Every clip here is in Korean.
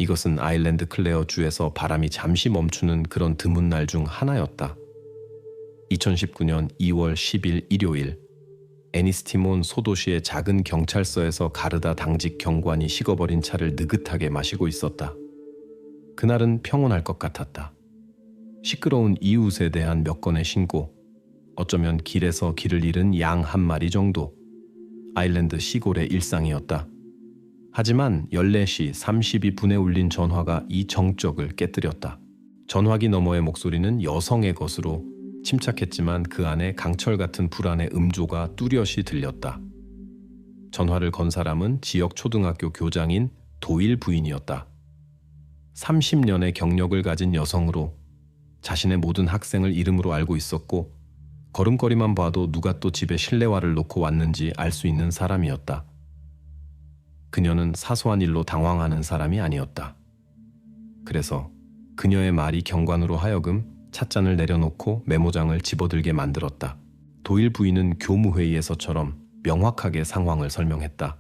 이것은 아일랜드 클레어 주에서 바람이 잠시 멈추는 그런 드문 날 중 하나였다. 2019년 2월 10일 일요일, 애니스티몬 소도시의 작은 경찰서에서 가르다 당직 경관이 식어버린 차를 느긋하게 마시고 있었다. 그날은 평온할 것 같았다. 시끄러운 이웃에 대한 몇 건의 신고, 어쩌면 길에서 길을 잃은 양 한 마리 정도, 아일랜드 시골의 일상이었다. 하지만 14시 32분에 울린 전화가 이 정적을 깨뜨렸다. 전화기 너머의 목소리는 여성의 것으로 침착했지만 그 안에 강철 같은 불안의 음조가 뚜렷이 들렸다. 전화를 건 사람은 지역 초등학교 교장인 도일 부인이었다. 30년의 경력을 가진 여성으로 자신의 모든 학생을 이름으로 알고 있었고 걸음걸이만 봐도 누가 또 집에 실내화를 놓고 왔는지 알 수 있는 사람이었다. 그녀는 사소한 일로 당황하는 사람이 아니었다. 그래서 그녀의 말이 경관으로 하여금 찻잔을 내려놓고 메모장을 집어들게 만들었다. 도일 부인은 교무회의에서처럼 명확하게 상황을 설명했다.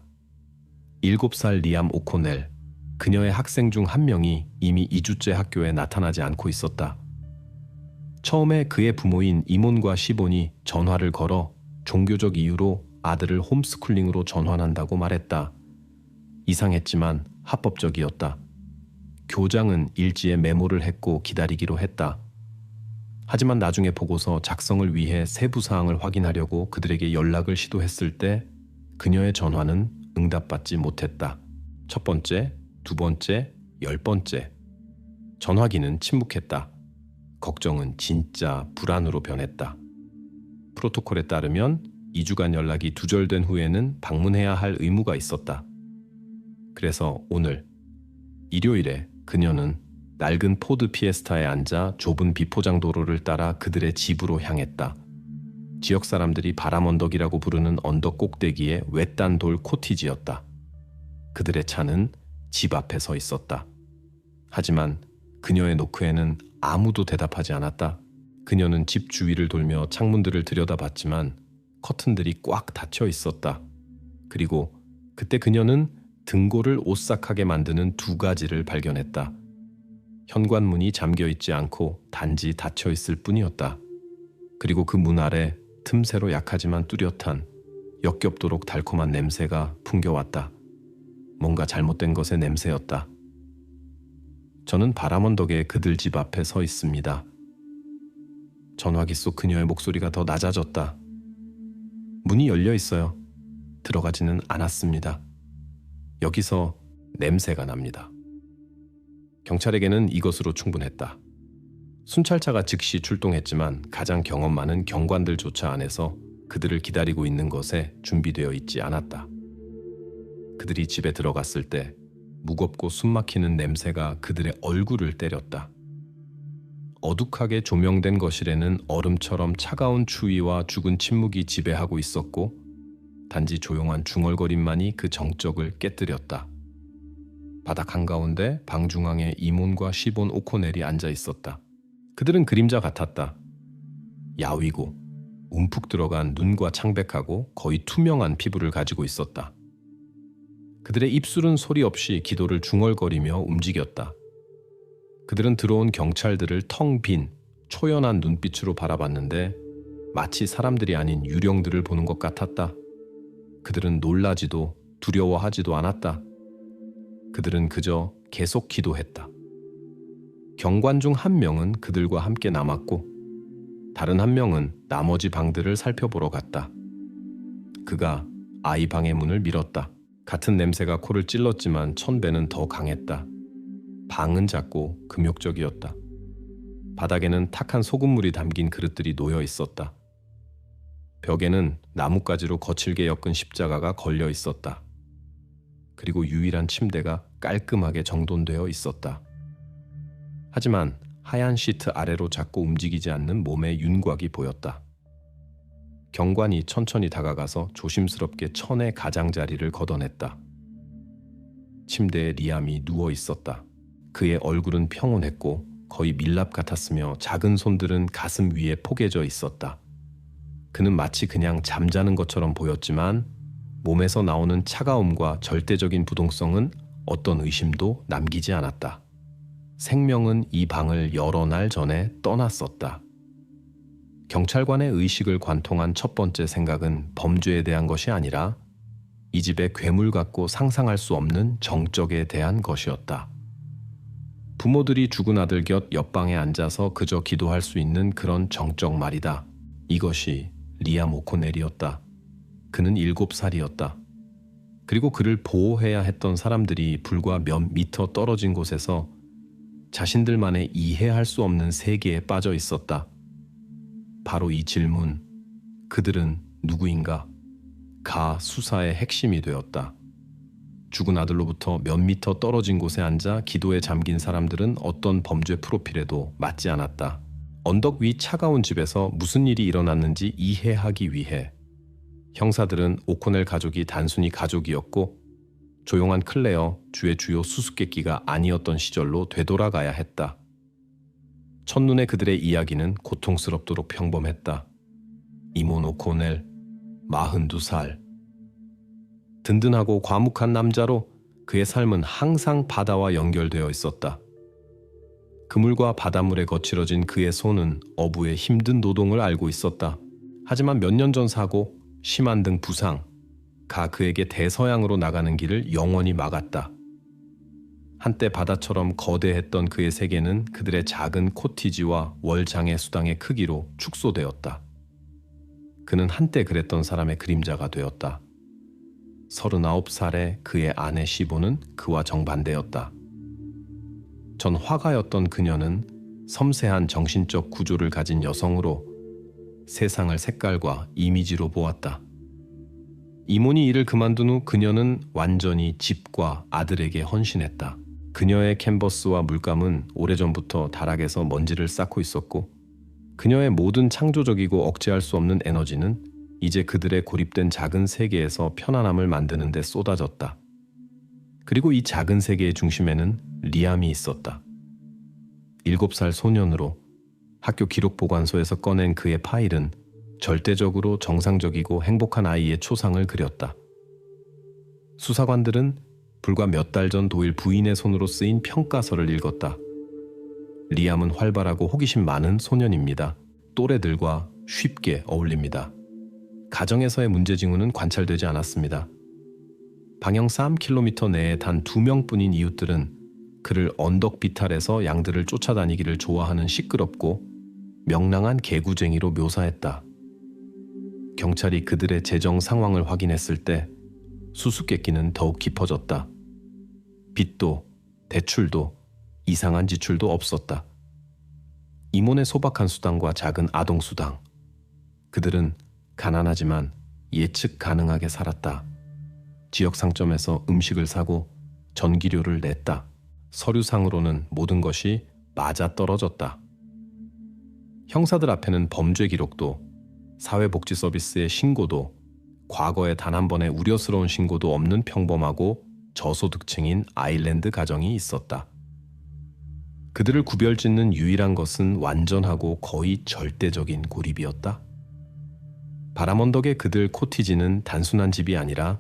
7살 리암 오코넬, 그녀의 학생 중 한 명이 이미 2주째 학교에 나타나지 않고 있었다. 처음에 그의 부모인 이몬과 시본이 전화를 걸어 종교적 이유로 아들을 홈스쿨링으로 전환한다고 말했다. 이상했지만 합법적이었다. 교장은 일지에 메모를 했고 기다리기로 했다. 하지만 나중에 보고서 작성을 위해 세부 사항을 확인하려고 그들에게 연락을 시도했을 때 그녀의 전화는 응답받지 못했다. 첫 번째, 두 번째, 10번째. 전화기는 침묵했다. 걱정은 진짜 불안으로 변했다. 프로토콜에 따르면 2주간 연락이 두절된 후에는 방문해야 할 의무가 있었다. 그래서 오늘, 일요일에 그녀는 낡은 포드 피에스타에 앉아 좁은 비포장 도로를 따라 그들의 집으로 향했다. 지역 사람들이 바람 언덕이라고 부르는 언덕 꼭대기의 외딴 돌 코티지였다. 그들의 차는 집 앞에 서 있었다. 하지만 그녀의 노크에는 아무도 대답하지 않았다. 그녀는 집 주위를 돌며 창문들을 들여다봤지만 커튼들이 꽉 닫혀 있었다. 그리고 그때 그녀는 등골을 오싹하게 만드는 두 가지를 발견했다. 현관문이 잠겨있지 않고 단지 닫혀있을 뿐이었다. 그리고 그 문 아래 틈새로 약하지만 뚜렷한 역겹도록 달콤한 냄새가 풍겨왔다. 뭔가 잘못된 것의 냄새였다. 저는 바람 언덕에 그들 집 앞에 서 있습니다. 전화기 속 그녀의 목소리가 더 낮아졌다. 문이 열려 있어요. 들어가지는 않았습니다. 여기서 냄새가 납니다. 경찰에게는 이것으로 충분했다. 순찰차가 즉시 출동했지만 가장 경험 많은 경관들조차 안에서 그들을 기다리고 있는 것에 준비되어 있지 않았다. 그들이 집에 들어갔을 때 무겁고 숨막히는 냄새가 그들의 얼굴을 때렸다. 어둑하게 조명된 거실에는 얼음처럼 차가운 추위와 죽은 침묵이 지배하고 있었고 단지 조용한 중얼거림만이 그 정적을 깨뜨렸다. 바닥 한가운데 방 중앙에 이몬과 시본 오코넬이 앉아 있었다. 그들은 그림자 같았다. 야위고 움푹 들어간 눈과 창백하고 거의 투명한 피부를 가지고 있었다. 그들의 입술은 소리 없이 기도를 중얼거리며 움직였다. 그들은 들어온 경찰들을 텅 빈 초연한 눈빛으로 바라봤는데 마치 사람들이 아닌 유령들을 보는 것 같았다. 그들은 놀라지도 두려워하지도 않았다. 그들은 그저 계속 기도했다. 경관 중 한 명은 그들과 함께 남았고 다른 한 명은 나머지 방들을 살펴보러 갔다. 그가 아이 방의 문을 밀었다. 같은 냄새가 코를 찔렀지만 1000배는 더 강했다. 방은 작고 금욕적이었다. 바닥에는 탁한 소금물이 담긴 그릇들이 놓여 있었다. 벽에는 나뭇가지로 거칠게 엮은 십자가가 걸려 있었다. 그리고 유일한 침대가 깔끔하게 정돈되어 있었다. 하지만 하얀 시트 아래로 자꾸 움직이지 않는 몸의 윤곽이 보였다. 경관이 천천히 다가가서 조심스럽게 천의 가장자리를 걷어냈다. 침대에 리암이 누워 있었다. 그의 얼굴은 평온했고 거의 밀랍 같았으며 작은 손들은 가슴 위에 포개져 있었다. 그는 마치 그냥 잠자는 것처럼 보였지만 몸에서 나오는 차가움과 절대적인 부동성은 어떤 의심도 남기지 않았다. 생명은 이 방을 여러 날 전에 떠났었다. 경찰관의 의식을 관통한 첫 번째 생각은 범죄에 대한 것이 아니라 이 집에 괴물 같고 상상할 수 없는 정적에 대한 것이었다. 부모들이 죽은 아들 곁 옆방에 앉아서 그저 기도할 수 있는 그런 정적 말이다. 이것이 리암 오코넬이었다. 그는 7살이었다. 그리고 그를 보호해야 했던 사람들이 불과 몇 미터 떨어진 곳에서 자신들만의 이해할 수 없는 세계에 빠져 있었다. 바로 이 질문, 그들은 누구인가? 가 수사의 핵심이 되었다. 죽은 아들로부터 몇 미터 떨어진 곳에 앉아 기도에 잠긴 사람들은 어떤 범죄 프로필에도 맞지 않았다. 언덕 위 차가운 집에서 무슨 일이 일어났는지 이해하기 위해 형사들은 오코넬 가족이 단순히 가족이었고 조용한 클레어, 주의 주요 수수께끼가 아니었던 시절로 되돌아가야 했다. 첫눈에 그들의 이야기는 고통스럽도록 평범했다. 이몬 오코넬, 42살. 든든하고 과묵한 남자로 그의 삶은 항상 바다와 연결되어 있었다. 그물과 바닷물에 거칠어진 그의 손은 어부의 힘든 노동을 알고 있었다. 하지만 몇 년 전 사고, 심한 등 부상, 가 그에게 대서양으로 나가는 길을 영원히 막았다. 한때 바다처럼 거대했던 그의 세계는 그들의 작은 코티지와 월 장애 수당의 크기로 축소되었다. 그는 한때 그랬던 사람의 그림자가 되었다. 39살의 그의 아내 시보는 그와 정반대였다. 전 화가였던 그녀는 섬세한 정신적 구조를 가진 여성으로 세상을 색깔과 이미지로 보았다. 이모니 일을 그만둔 후 그녀는 완전히 집과 아들에게 헌신했다. 그녀의 캔버스와 물감은 오래전부터 다락에서 먼지를 쌓고 있었고 그녀의 모든 창조적이고 억제할 수 없는 에너지는 이제 그들의 고립된 작은 세계에서 편안함을 만드는 데 쏟아졌다. 그리고 이 작은 세계의 중심에는 리암이 있었다. 7살 소년으로 학교 기록 보관소에서 꺼낸 그의 파일은 절대적으로 정상적이고 행복한 아이의 초상을 그렸다. 수사관들은 불과 몇 달 전 도일 부인의 손으로 쓰인 평가서를 읽었다. 리암은 활발하고 호기심 많은 소년입니다. 또래들과 쉽게 어울립니다. 가정에서의 문제 징후는 관찰되지 않았습니다. 방형 3km 내에 단 2명뿐인 이웃들은 그를 언덕 비탈에서 양들을 쫓아다니기를 좋아하는 시끄럽고 명랑한 개구쟁이로 묘사했다. 경찰이 그들의 재정 상황을 확인했을 때 수수께끼는 더욱 깊어졌다. 빚도 대출도 이상한 지출도 없었다. 이몬의 소박한 수당과 작은 아동 수당. 그들은 가난하지만 예측 가능하게 살았다. 지역 상점에서 음식을 사고 전기료를 냈다. 서류상으로는 모든 것이 맞아떨어졌다. 형사들 앞에는 범죄 기록도 사회복지 서비스의 신고도 과거에 단 한 번의 우려스러운 신고도 없는 평범하고 저소득층인 아일랜드 가정이 있었다. 그들을 구별짓는 유일한 것은 완전하고 거의 절대적인 고립이었다. 바람 언덕의 그들 코티지는 단순한 집이 아니라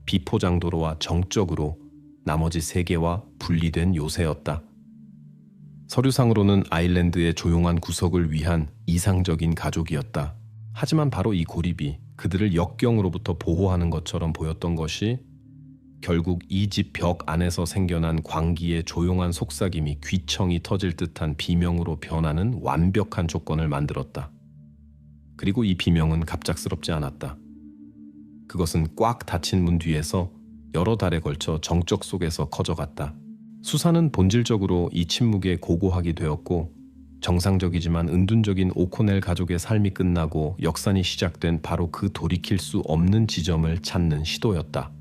비포장도로와 정적으로 나머지 세계와 분리된 요새였다. 서류상으로는 아일랜드의 조용한 구석을 위한 이상적인 가족이었다. 하지만 바로 이 고립이 그들을 역경으로부터 보호하는 것처럼 보였던 것이 결국 이 집 벽 안에서 생겨난 광기의 조용한 속삭임이 귀청이 터질 듯한 비명으로 변하는 완벽한 조건을 만들었다. 그리고 이 비명은 갑작스럽지 않았다. 그것은 꽉 닫힌 문 뒤에서 여러 달에 걸쳐 정적 속에서 커져갔다. 수사는 본질적으로 이 침묵에 고고하게 되었고 정상적이지만 은둔적인 오코넬 가족의 삶이 끝나고 역산이 시작된 바로 그 돌이킬 수 없는 지점을 찾는 시도였다.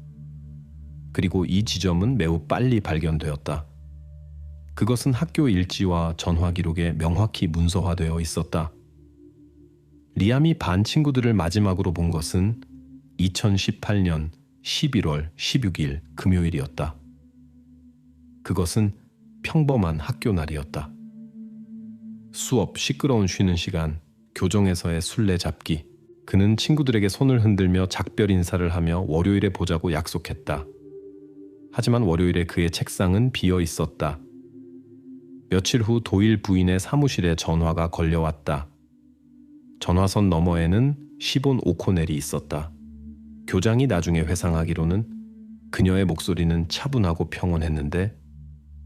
그리고 이 지점은 매우 빨리 발견되었다. 그것은 학교 일지와 전화 기록에 명확히 문서화되어 있었다. 리암이 반 친구들을 마지막으로 본 것은 2018년 11월 16일 금요일이었다. 그것은 평범한 학교 날이었다. 수업, 시끄러운 쉬는 시간, 교정에서의 술래잡기. 그는 친구들에게 손을 흔들며 작별 인사를 하며 월요일에 보자고 약속했다. 하지만 월요일에 그의 책상은 비어 있었다. 며칠 후 도일 부인의 사무실에 전화가 걸려왔다. 전화선 너머에는 시본 오코넬이 있었다. 교장이 나중에 회상하기로는 그녀의 목소리는 차분하고 평온했는데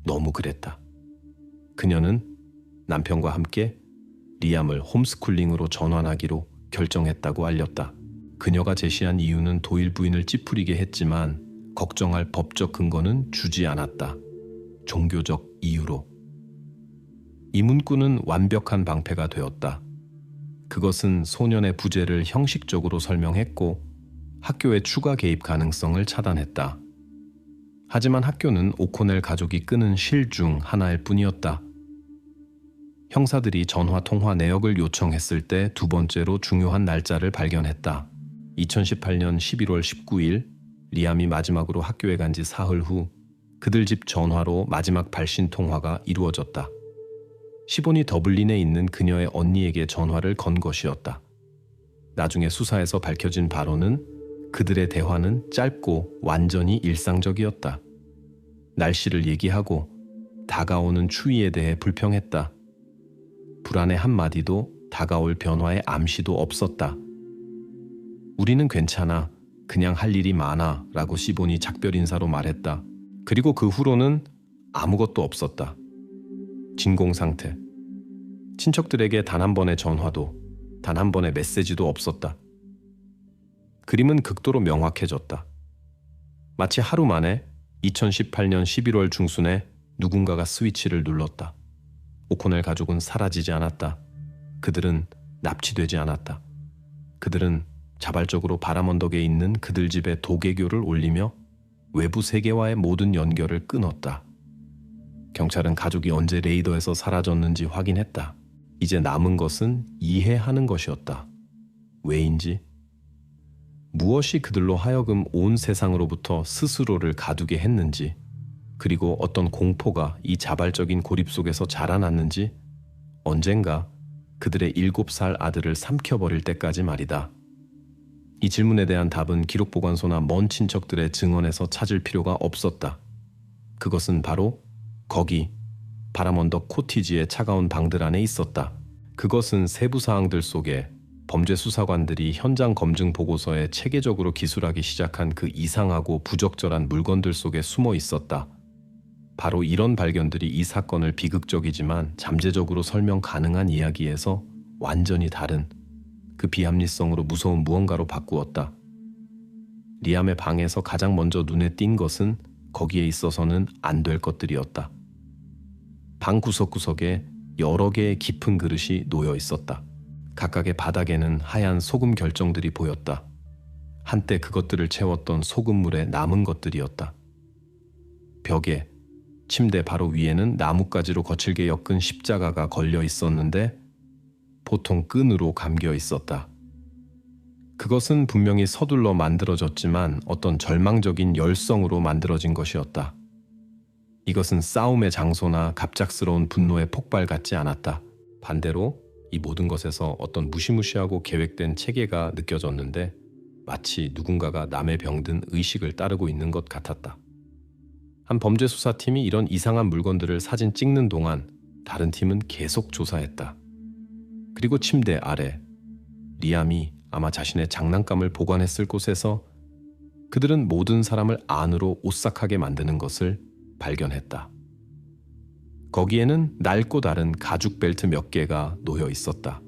너무 그랬다. 그녀는 남편과 함께 리암을 홈스쿨링으로 전환하기로 결정했다고 알렸다. 그녀가 제시한 이유는 도일 부인을 찌푸리게 했지만 걱정할 법적 근거는 주지 않았다. 종교적 이유로. 이 문구는 완벽한 방패가 되었다. 그것은 소년의 부재를 형식적으로 설명했고 학교의 추가 개입 가능성을 차단했다. 하지만 학교는 오코넬 가족이 끄는 실 중 하나일 뿐이었다. 형사들이 전화 통화 내역을 요청했을 때 두 번째로 중요한 날짜를 발견했다. 2018년 11월 19일 리암이 마지막으로 학교에 간 지 사흘 후 그들 집 전화로 마지막 발신 통화가 이루어졌다. 시본이 더블린에 있는 그녀의 언니에게 전화를 건 것이었다. 나중에 수사에서 밝혀진 바로는 그들의 대화는 짧고 완전히 일상적이었다. 날씨를 얘기하고 다가오는 추위에 대해 불평했다. 불안의 한마디도 다가올 변화의 암시도 없었다. 우리는 괜찮아. 그냥 할 일이 많아. 라고 시본이 작별 인사로 말했다. 그리고 그 후로는 아무것도 없었다. 진공 상태. 친척들에게 단 한 번의 전화도, 단 한 번의 메시지도 없었다. 그림은 극도로 명확해졌다. 마치 하루 만에 2018년 11월 중순에 누군가가 스위치를 눌렀다. 오코넬 가족은 사라지지 않았다. 그들은 납치되지 않았다. 그들은 자발적으로 바람 언덕에 있는 그들 집에 도개교를 올리며 외부 세계와의 모든 연결을 끊었다. 경찰은 가족이 언제 레이더에서 사라졌는지 확인했다. 이제 남은 것은 이해하는 것이었다. 왜인지, 무엇이 그들로 하여금 온 세상으로부터 스스로를 가두게 했는지, 그리고 어떤 공포가 이 자발적인 고립 속에서 자라났는지, 언젠가 그들의 7살 아들을 삼켜버릴 때까지 말이다. 이 질문에 대한 답은 기록보관소나 먼 친척들의 증언에서 찾을 필요가 없었다. 그것은 바로 거기 바람 언덕 코티지의 차가운 방들 안에 있었다. 그것은 세부 사항들 속에 범죄 수사관들이 현장 검증 보고서에 체계적으로 기술하기 시작한 그 이상하고 부적절한 물건들 속에 숨어 있었다. 바로 이런 발견들이 이 사건을 비극적이지만 잠재적으로 설명 가능한 이야기에서 완전히 다른 그 비합리성으로 무서운 무언가로 바꾸었다. 리암의 방에서 가장 먼저 눈에 띈 것은 거기에 있어서는 안 될 것들이었다. 방 구석구석에 여러 개의 깊은 그릇이 놓여 있었다. 각각의 바닥에는 하얀 소금 결정들이 보였다. 한때 그것들을 채웠던 소금물에 남은 것들이었다. 벽에, 침대 바로 위에는 나뭇가지로 거칠게 엮은 십자가가 걸려 있었는데 보통 끈으로 감겨 있었다. 그것은 분명히 서둘러 만들어졌지만 어떤 절망적인 열성으로 만들어진 것이었다. 이것은 싸움의 장소나 갑작스러운 분노의 폭발 같지 않았다. 반대로 이 모든 것에서 어떤 무시무시하고 계획된 체계가 느껴졌는데 마치 누군가가 남의 병든 의식을 따르고 있는 것 같았다. 한 범죄 수사팀이 이런 이상한 물건들을 사진 찍는 동안 다른 팀은 계속 조사했다. 그리고 침대 아래, 리암이 아마 자신의 장난감을 보관했을 곳에서 그들은 모든 사람을 안으로 오싹하게 만드는 것을 발견했다. 거기에는 낡고 다른 가죽 벨트 몇 개가 놓여 있었다.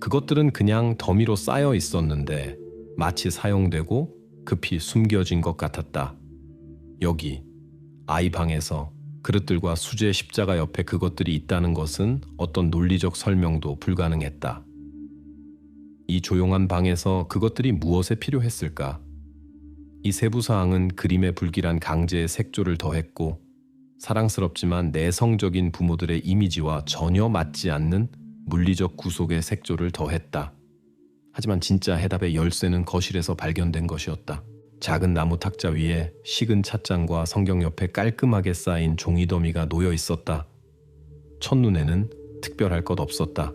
그것들은 그냥 더미로 쌓여 있었는데 마치 사용되고 급히 숨겨진 것 같았다. 여기, 아이 방에서 그릇들과 수제 십자가 옆에 그것들이 있다는 것은 어떤 논리적 설명도 불가능했다. 이 조용한 방에서 그것들이 무엇에 필요했을까? 이 세부사항은 그림에 불길한 강제의 색조를 더했고 사랑스럽지만 내성적인 부모들의 이미지와 전혀 맞지 않는 물리적 구속의 색조를 더했다. 하지만 진짜 해답의 열쇠는 거실에서 발견된 것이었다. 작은 나무 탁자 위에 식은 찻잔과 성경 옆에 깔끔하게 쌓인 종이 더미가 놓여 있었다. 첫눈에는 특별할 것 없었다.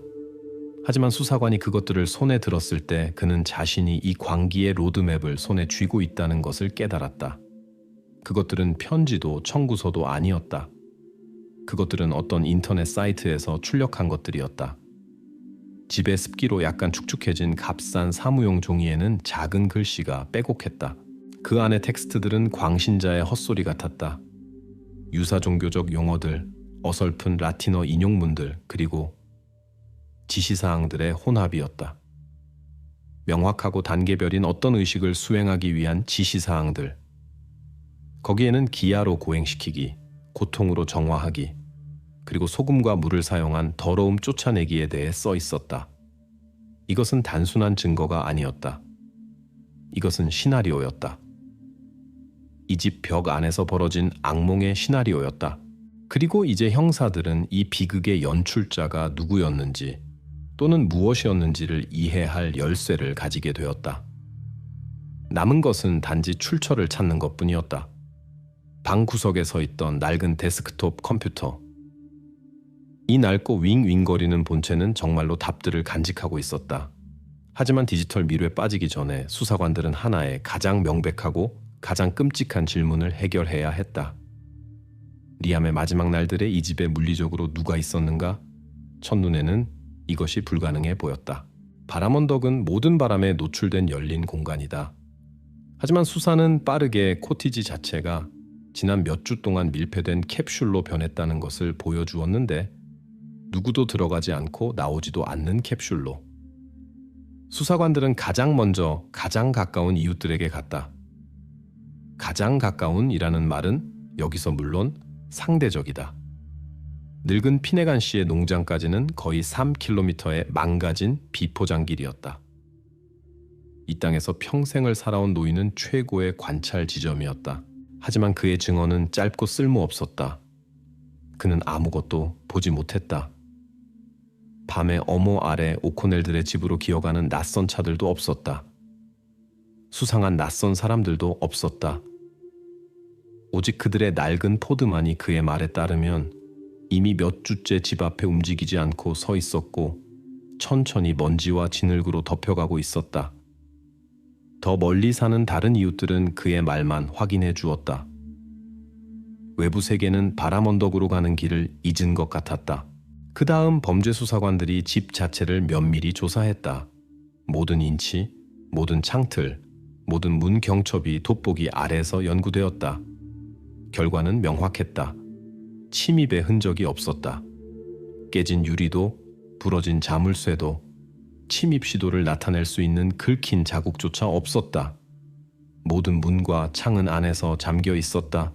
하지만 수사관이 그것들을 손에 들었을 때 그는 자신이 이 광기의 로드맵을 손에 쥐고 있다는 것을 깨달았다. 그것들은 편지도 청구서도 아니었다. 그것들은 어떤 인터넷 사이트에서 출력한 것들이었다. 집의 습기로 약간 축축해진 값싼 사무용 종이에는 작은 글씨가 빼곡했다. 그 안의 텍스트들은 광신자의 헛소리 같았다. 유사 종교적 용어들, 어설픈 라틴어 인용문들, 그리고 지시사항들의 혼합이었다. 명확하고 단계별인 어떤 의식을 수행하기 위한 지시사항들. 거기에는 기아로 고행시키기, 고통으로 정화하기, 그리고 소금과 물을 사용한 더러움 쫓아내기에 대해 써 있었다. 이것은 단순한 증거가 아니었다. 이것은 시나리오였다. 이 집 벽 안에서 벌어진 악몽의 시나리오였다. 그리고 이제 형사들은 이 비극의 연출자가 누구였는지 또는 무엇이었는지를 이해할 열쇠를 가지게 되었다. 남은 것은 단지 출처를 찾는 것뿐이었다. 방 구석에 서 있던 낡은 데스크톱 컴퓨터. 이 낡고 윙윙거리는 본체는 정말로 답들을 간직하고 있었다. 하지만 디지털 미로에 빠지기 전에 수사관들은 하나의 가장 명백하고 가장 끔찍한 질문을 해결해야 했다. 리암의 마지막 날들에 이 집에 물리적으로 누가 있었는가? 첫눈에는 이것이 불가능해 보였다. 바람 언덕은 모든 바람에 노출된 열린 공간이다. 하지만 수사는 빠르게 코티지 자체가 지난 몇 주 동안 밀폐된 캡슐로 변했다는 것을 보여주었는데 누구도 들어가지 않고 나오지도 않는 캡슐로. 수사관들은 가장 먼저 가장 가까운 이웃들에게 갔다. 가장 가까운이라는 말은 여기서 물론 상대적이다. 늙은 피네간 씨의 농장까지는 거의 3km의 망가진 비포장길이었다. 이 땅에서 평생을 살아온 노인은 최고의 관찰 지점이었다. 하지만 그의 증언은 짧고 쓸모없었다. 그는 아무것도 보지 못했다. 밤에 어모 아래 오코넬들의 집으로 기어가는 낯선 차들도 없었다. 수상한 낯선 사람들도 없었다. 오직 그들의 낡은 포드만이 그의 말에 따르면 이미 몇 주째 집 앞에 움직이지 않고 서 있었고 천천히 먼지와 진흙으로 덮여가고 있었다. 더 멀리 사는 다른 이웃들은 그의 말만 확인해 주었다. 외부 세계는 바람 언덕으로 가는 길을 잊은 것 같았다. 그 다음 범죄 수사관들이 집 자체를 면밀히 조사했다. 모든 인치, 모든 창틀, 모든 문 경첩이 돋보기 아래에서 연구되었다. 결과는 명확했다. 침입의 흔적이 없었다. 깨진 유리도 부러진 자물쇠도 침입 시도를 나타낼 수 있는 긁힌 자국조차 없었다. 모든 문과 창은 안에서 잠겨 있었다.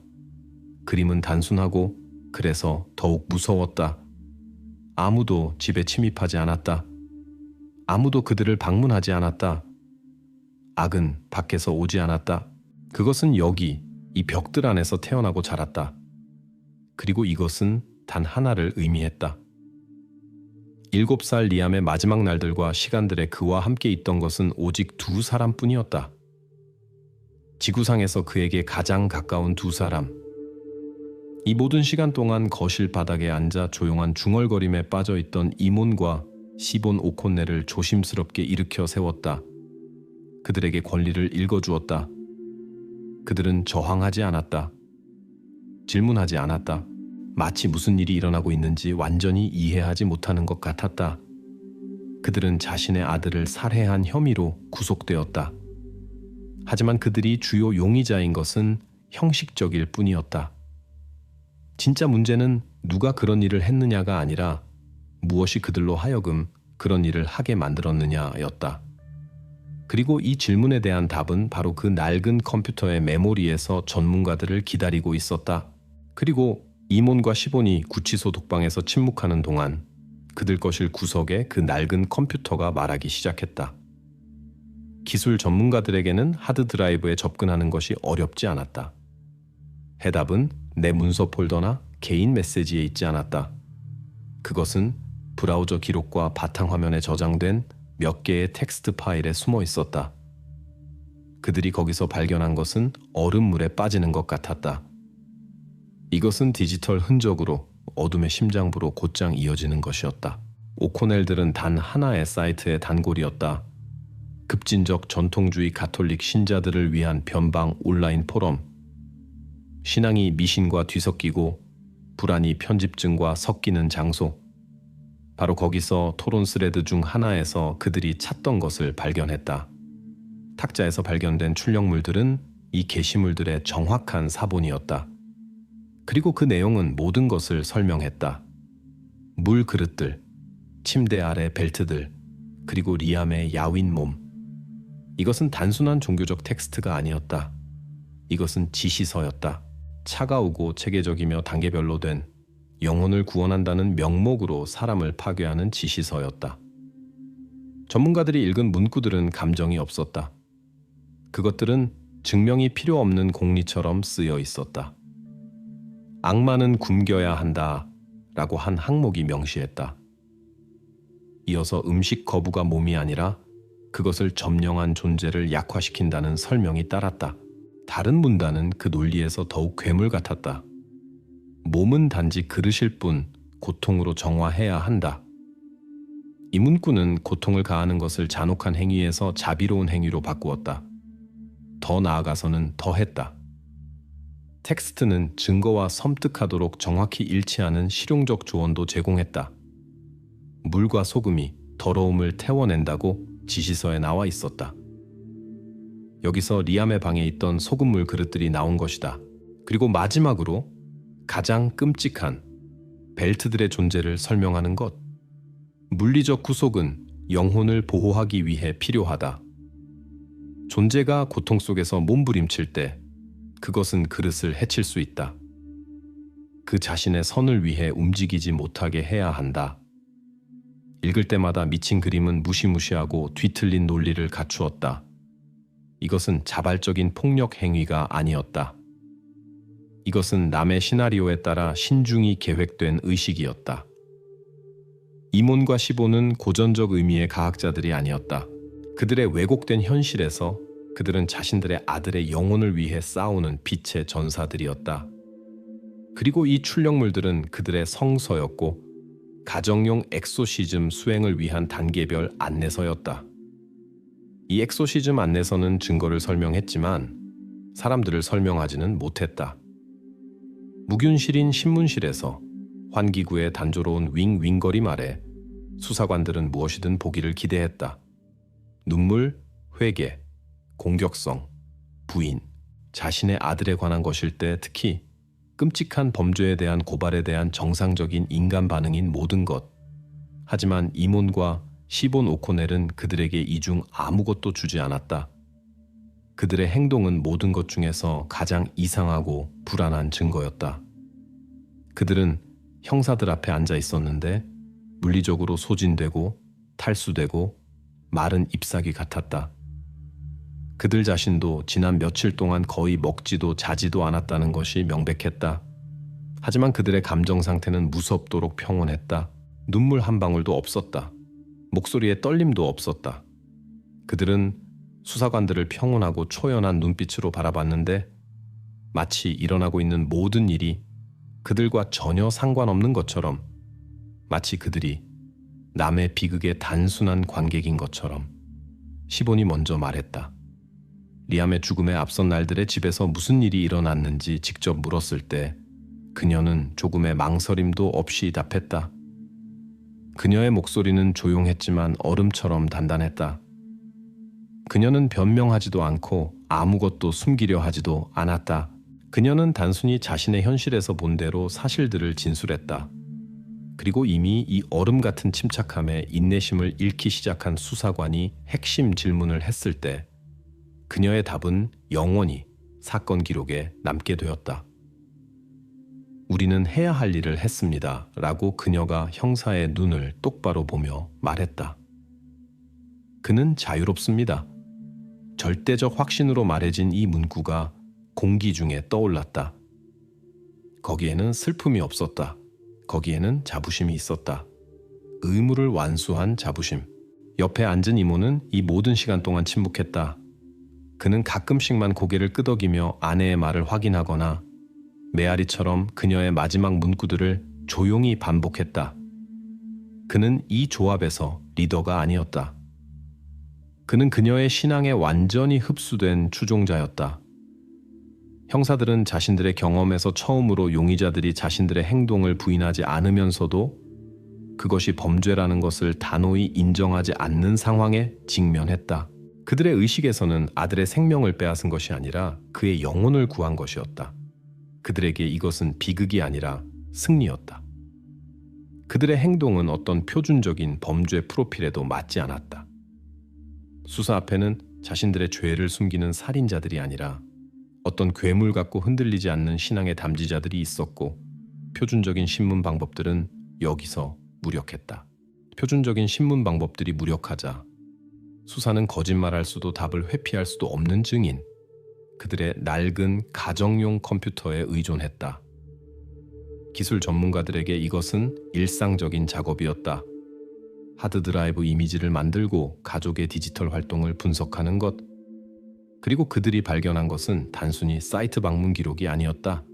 그림은 단순하고 그래서 더욱 무서웠다. 아무도 집에 침입하지 않았다. 아무도 그들을 방문하지 않았다. 악은 밖에서 오지 않았다. 그것은 여기 이 벽들 안에서 태어나고 자랐다. 그리고 이것은 단 하나를 의미했다. 7살 리암의 마지막 날들과 시간들에 그와 함께 있던 것은 오직 두 사람뿐이었다. 지구상에서 그에게 가장 가까운 두 사람. 이 모든 시간 동안 거실 바닥에 앉아 조용한 중얼거림에 빠져있던 이몬과 시본 오콘넬을 조심스럽게 일으켜 세웠다. 그들에게 권리를 읽어주었다. 그들은 저항하지 않았다. 질문하지 않았다. 마치 무슨 일이 일어나고 있는지 완전히 이해하지 못하는 것 같았다. 그들은 자신의 아들을 살해한 혐의로 구속되었다. 하지만 그들이 주요 용의자인 것은 형식적일 뿐이었다. 진짜 문제는 누가 그런 일을 했느냐가 아니라 무엇이 그들로 하여금 그런 일을 하게 만들었느냐였다. 그리고 이 질문에 대한 답은 바로 그 낡은 컴퓨터의 메모리에서 전문가들을 기다리고 있었다. 그리고 이몬과 시본이 구치소 독방에서 침묵하는 동안 그들 것일 구석에 그 낡은 컴퓨터가 말하기 시작했다. 기술 전문가들에게는 하드드라이브에 접근하는 것이 어렵지 않았다. 해답은 내 문서 폴더나 개인 메시지에 있지 않았다. 그것은 브라우저 기록과 바탕화면에 저장된 몇 개의 텍스트 파일에 숨어 있었다. 그들이 거기서 발견한 것은 얼음물에 빠지는 것 같았다. 이것은 디지털 흔적으로 어둠의 심장부로 곧장 이어지는 것이었다. 오코넬들은 단 하나의 사이트의 단골이었다. 급진적 전통주의 가톨릭 신자들을 위한 변방 온라인 포럼. 신앙이 미신과 뒤섞이고 불안이 편집증과 섞이는 장소. 바로 거기서 토론 스레드 중 하나에서 그들이 찾던 것을 발견했다. 탁자에서 발견된 출력물들은 이 게시물들의 정확한 사본이었다. 그리고 그 내용은 모든 것을 설명했다. 물 그릇들, 침대 아래 벨트들, 그리고 리암의 야윈 몸. 이것은 단순한 종교적 텍스트가 아니었다. 이것은 지시서였다. 차가우고 체계적이며 단계별로 된 영혼을 구원한다는 명목으로 사람을 파괴하는 지시서였다. 전문가들이 읽은 문구들은 감정이 없었다. 그것들은 증명이 필요 없는 공리처럼 쓰여 있었다. 악마는 굶겨야 한다 라고 한 항목이 명시했다. 이어서 음식 거부가 몸이 아니라 그것을 점령한 존재를 약화시킨다는 설명이 따랐다. 다른 문단은 그 논리에서 더욱 괴물 같았다. 몸은 단지 그릇일 뿐 고통으로 정화해야 한다. 이 문구는 고통을 가하는 것을 잔혹한 행위에서 자비로운 행위로 바꾸었다. 더 나아가서는 더했다. 텍스트는 증거와 섬뜩하도록 정확히 일치하는 실용적 조언도 제공했다. 물과 소금이 더러움을 태워낸다고 지시서에 나와 있었다. 여기서 리암의 방에 있던 소금물 그릇들이 나온 것이다. 그리고 마지막으로 가장 끔찍한 벨트들의 존재를 설명하는 것. 물리적 구속은 영혼을 보호하기 위해 필요하다. 존재가 고통 속에서 몸부림칠 때 그것은 그릇을 해칠 수 있다. 그 자신의 선을 위해 움직이지 못하게 해야 한다. 읽을 때마다 미친 그림은 무시무시하고 뒤틀린 논리를 갖추었다. 이것은 자발적인 폭력 행위가 아니었다. 이것은 남의 시나리오에 따라 신중히 계획된 의식이었다. 이몬과 시본은 고전적 의미의 가학자들이 아니었다. 그들의 왜곡된 현실에서 그들은 자신들의 아들의 영혼을 위해 싸우는 빛의 전사들이었다. 그리고 이 출력물들은 그들의 성서였고 가정용 엑소시즘 수행을 위한 단계별 안내서였다. 이 엑소시즘 안내서는 증거를 설명했지만 사람들을 설명하지는 못했다. 무균실인 신문실에서 환기구의 단조로운 윙윙거림 아래 수사관들은 무엇이든 보기를 기대했다. 눈물, 회개, 공격성, 부인, 자신의 아들에 관한 것일 때 특히 끔찍한 범죄에 대한 고발에 대한 정상적인 인간 반응인 모든 것. 하지만 이몬과 시본 오코넬은 그들에게 이 중 아무것도 주지 않았다. 그들의 행동은 모든 것 중에서 가장 이상하고 불안한 증거였다. 그들은 형사들 앞에 앉아 있었는데 물리적으로 소진되고 탈수되고 마른 잎사귀 같았다. 그들 자신도 지난 며칠 동안 거의 먹지도 자지도 않았다는 것이 명백했다. 하지만 그들의 감정 상태는 무섭도록 평온했다. 눈물 한 방울도 없었다. 목소리에 떨림도 없었다. 그들은 수사관들을 평온하고 초연한 눈빛으로 바라봤는데 마치 일어나고 있는 모든 일이 그들과 전혀 상관없는 것처럼, 마치 그들이 남의 비극의 단순한 관객인 것처럼. 시본이 먼저 말했다. 리암의 죽음에 앞선 날들의 집에서 무슨 일이 일어났는지 직접 물었을 때 그녀는 조금의 망설임도 없이 답했다. 그녀의 목소리는 조용했지만 얼음처럼 단단했다. 그녀는 변명하지도 않고 아무것도 숨기려 하지도 않았다. 그녀는 단순히 자신의 현실에서 본 대로 사실들을 진술했다. 그리고 이미 이 얼음 같은 침착함에 인내심을 잃기 시작한 수사관이 핵심 질문을 했을 때 그녀의 답은 영원히 사건 기록에 남게 되었다. 우리는 해야 할 일을 했습니다. 라고 그녀가 형사의 눈을 똑바로 보며 말했다. 그는 자유롭습니다. 절대적 확신으로 말해진 이 문구가 공기 중에 떠올랐다. 거기에는 슬픔이 없었다. 거기에는 자부심이 있었다. 의무를 완수한 자부심. 옆에 앉은 이모는 이 모든 시간 동안 침묵했다. 그는 가끔씩만 고개를 끄덕이며 아내의 말을 확인하거나 메아리처럼 그녀의 마지막 문구들을 조용히 반복했다. 그는 이 조합에서 리더가 아니었다. 그는 그녀의 신앙에 완전히 흡수된 추종자였다. 형사들은 자신들의 경험에서 처음으로 용의자들이 자신들의 행동을 부인하지 않으면서도 그것이 범죄라는 것을 단호히 인정하지 않는 상황에 직면했다. 그들의 의식에서는 아들의 생명을 빼앗은 것이 아니라 그의 영혼을 구한 것이었다. 그들에게 이것은 비극이 아니라 승리였다. 그들의 행동은 어떤 표준적인 범죄 프로필에도 맞지 않았다. 수사 앞에는 자신들의 죄를 숨기는 살인자들이 아니라 어떤 괴물 같고 흔들리지 않는 신앙의 담지자들이 있었고, 표준적인 신문 방법들은 여기서 무력했다. 표준적인 신문 방법들이 무력하자 수사는 거짓말할 수도 답을 회피할 수도 없는 증인, 그들의 낡은 가정용 컴퓨터에 의존했다. 기술 전문가들에게 이것은 일상적인 작업이었다. 하드드라이브 이미지를 만들고 가족의 디지털 활동을 분석하는 것, 그리고 그들이 발견한 것은 단순히 사이트 방문 기록이 아니었다.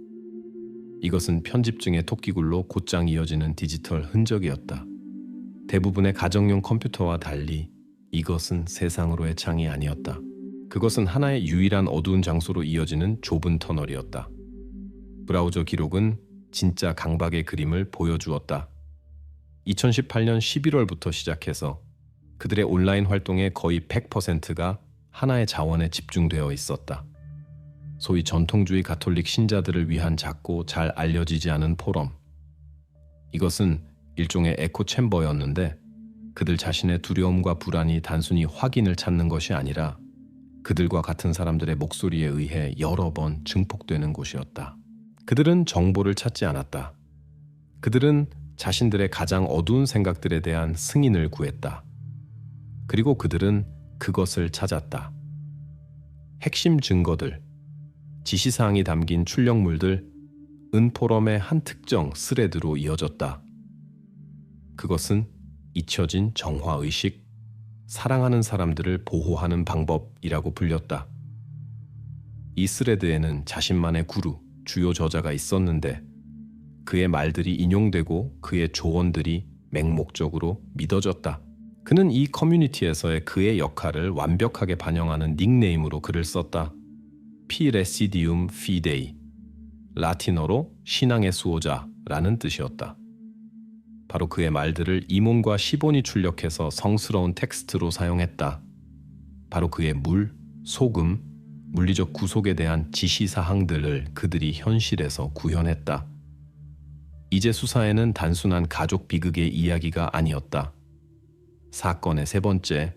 이것은 편집증의 토끼굴로 곧장 이어지는 디지털 흔적이었다. 대부분의 가정용 컴퓨터와 달리 이것은 세상으로의 창이 아니었다. 그것은 하나의 유일한 어두운 장소로 이어지는 좁은 터널이었다. 브라우저 기록은 진짜 강박의 그림을 보여주었다. 2018년 11월부터 시작해서 그들의 온라인 활동의 거의 100%가 하나의 자원에 집중되어 있었다. 소위 전통주의 가톨릭 신자들을 위한 작고 잘 알려지지 않은 포럼. 이것은 일종의 에코 챔버였는데, 그들 자신의 두려움과 불안이 단순히 확인을 찾는 것이 아니라 그들과 같은 사람들의 목소리에 의해 여러 번 증폭되는 곳이었다. 그들은 정보를 찾지 않았다. 그들은 자신들의 가장 어두운 생각들에 대한 승인을 구했다. 그리고 그들은 그것을 찾았다. 핵심 증거들, 지시사항이 담긴 출력물들, 은포럼의 한 특정 스레드로 이어졌다. 그것은 잊혀진 정화의식, 사랑하는 사람들을 보호하는 방법이라고 불렸다. 이 스레드에는 자신만의 구루, 주요 저자가 있었는데 그의 말들이 인용되고 그의 조언들이 맹목적으로 믿어졌다. 그는 이 커뮤니티에서의 그의 역할을 완벽하게 반영하는 닉네임으로 글을 썼다. 피레시디움 피데이, 라틴어로 신앙의 수호자라는 뜻이었다. 바로 그의 말들을 이몬과 시본이 출력해서 성스러운 텍스트로 사용했다. 바로 그의 물, 소금, 물리적 구속에 대한 지시사항들을 그들이 현실에서 구현했다. 이제 수사에는 단순한 가족 비극의 이야기가 아니었다. 사건의 세 번째,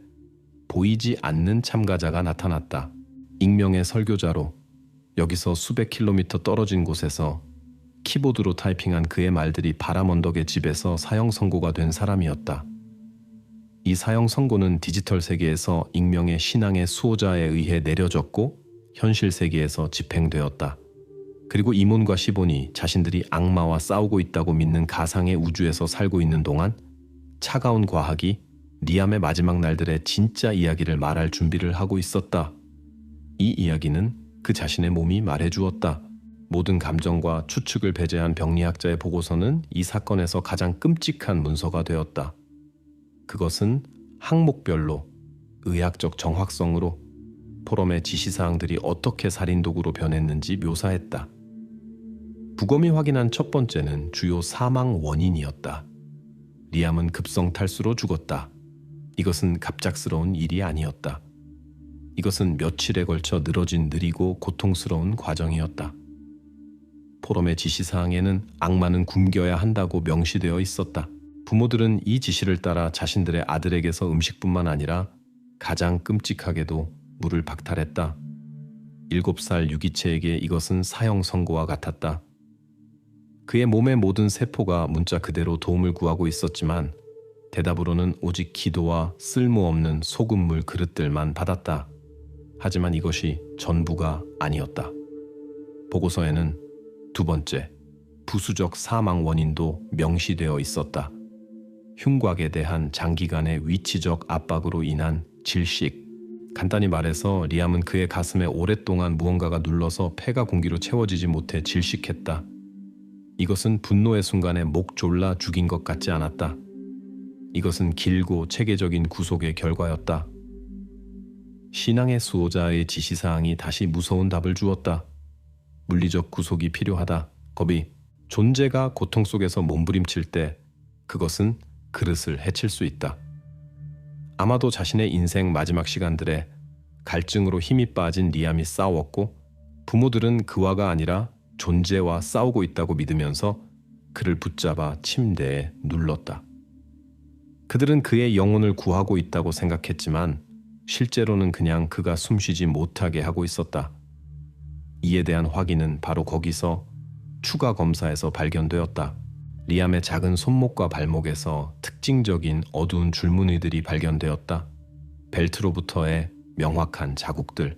보이지 않는 참가자가 나타났다. 익명의 설교자로 여기서 수백 킬로미터 떨어진 곳에서 키보드로 타이핑한 그의 말들이 바람 언덕의 집에서 사형 선고가 된 사람이었다. 이 사형 선고는 디지털 세계에서 익명의 신앙의 수호자에 의해 내려졌고 현실 세계에서 집행되었다. 그리고 이몬과 시본이 자신들이 악마와 싸우고 있다고 믿는 가상의 우주에서 살고 있는 동안 차가운 과학이 리암의 마지막 날들의 진짜 이야기를 말할 준비를 하고 있었다. 이 이야기는 그 자신의 몸이 말해주었다. 모든 감정과 추측을 배제한 병리학자의 보고서는 이 사건에서 가장 끔찍한 문서가 되었다. 그것은 항목별로 의학적 정확성으로 포럼의 지시사항들이 어떻게 살인도구로 변했는지 묘사했다. 부검이 확인한 첫 번째는 주요 사망 원인이었다. 리암은 급성 탈수로 죽었다. 이것은 갑작스러운 일이 아니었다. 이것은 며칠에 걸쳐 늘어진 느리고 고통스러운 과정이었다. 포럼의 지시사항에는 악마는 굶겨야 한다고 명시되어 있었다. 부모들은 이 지시를 따라 자신들의 아들에게서 음식뿐만 아니라 가장 끔찍하게도 물을 박탈했다. 7살 유기체에게 이것은 사형 선고와 같았다. 그의 몸의 모든 세포가 문자 그대로 도움을 구하고 있었지만 대답으로는 오직 기도와 쓸모없는 소금물 그릇들만 받았다. 하지만 이것이 전부가 아니었다. 보고서에는 두 번째, 부수적 사망 원인도 명시되어 있었다. 흉곽에 대한 장기간의 위치적 압박으로 인한 질식. 간단히 말해서 리암은 그의 가슴에 오랫동안 무언가가 눌러서 폐가 공기로 채워지지 못해 질식했다. 이것은 분노의 순간에 목 졸라 죽인 것 같지 않았다. 이것은 길고 체계적인 구속의 결과였다. 신앙의 수호자의 지시사항이 다시 무서운 답을 주었다. 물리적 구속이 필요하다. 겁이 존재가 고통 속에서 몸부림칠 때 그것은 그릇을 해칠 수 있다. 아마도 자신의 인생 마지막 시간들에 갈증으로 힘이 빠진 리암이 싸웠고 부모들은 그와가 아니라 존재와 싸우고 있다고 믿으면서 그를 붙잡아 침대에 눌렀다. 그들은 그의 영혼을 구하고 있다고 생각했지만 실제로는 그냥 그가 숨쉬지 못하게 하고 있었다. 이에 대한 확인은 바로 거기서 추가 검사에서 발견되었다. 리암의 작은 손목과 발목에서 특징적인 어두운 줄무늬들이 발견되었다. 벨트로부터의 명확한 자국들.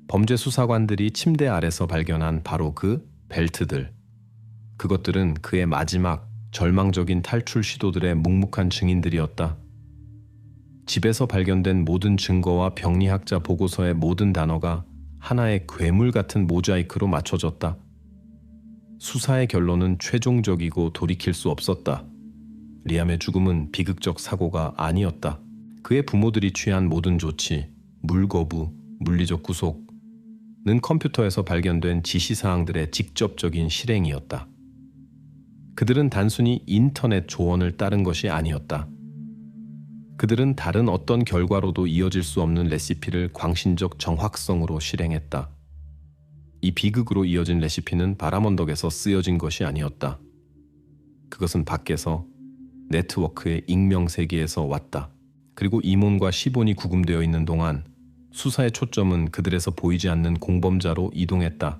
범죄 수사관들이 침대 아래서 발견한 바로 그 벨트들. 그것들은 그의 마지막 절망적인 탈출 시도들의 묵묵한 증인들이었다. 집에서 발견된 모든 증거와 병리학자 보고서의 모든 단어가 하나의 괴물 같은 모자이크로 맞춰졌다. 수사의 결론은 최종적이고 돌이킬 수 없었다. 리암의 죽음은 비극적 사고가 아니었다. 그의 부모들이 취한 모든 조치, 물거부, 물리적 구속은 컴퓨터에서 발견된 지시사항들의 직접적인 실행이었다. 그들은 단순히 인터넷 조언을 따른 것이 아니었다. 그들은 다른 어떤 결과로도 이어질 수 없는 레시피를 광신적 정확성으로 실행했다. 이 비극으로 이어진 레시피는 바람 언덕에서 쓰여진 것이 아니었다. 그것은 밖에서 네트워크의 익명 세계에서 왔다. 그리고 이몬과 시본이 구금되어 있는 동안 수사의 초점은 그들에서 보이지 않는 공범자로 이동했다.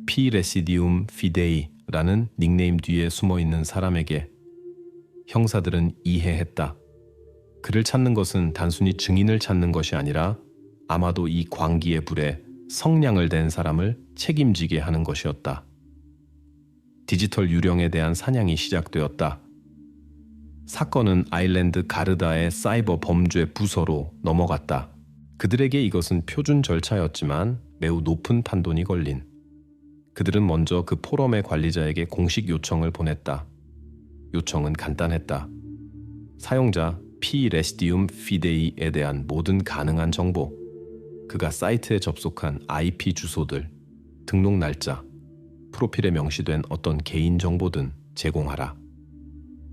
피 레시디움 피데이라는 닉네임 뒤에 숨어있는 사람에게 형사들은 이해했다. 그를 찾는 것은 단순히 증인을 찾는 것이 아니라 아마도 이 광기의 불에 성냥을 댄 사람을 책임지게 하는 것이었다. 디지털 유령에 대한 사냥이 시작되었다. 사건은 아일랜드 가르다의 사이버 범죄 부서로 넘어갔다. 그들에게 이것은 표준 절차였지만 매우 높은 판돈이 걸린. 그들은 먼저 그 포럼의 관리자에게 공식 요청을 보냈다. 요청은 간단했다. 사용자 피 레시디움 피데이에 대한 모든 가능한 정보, 그가 사이트에 접속한 IP 주소들, 등록 날짜, 프로필에 명시된 어떤 개인 정보든 제공하라.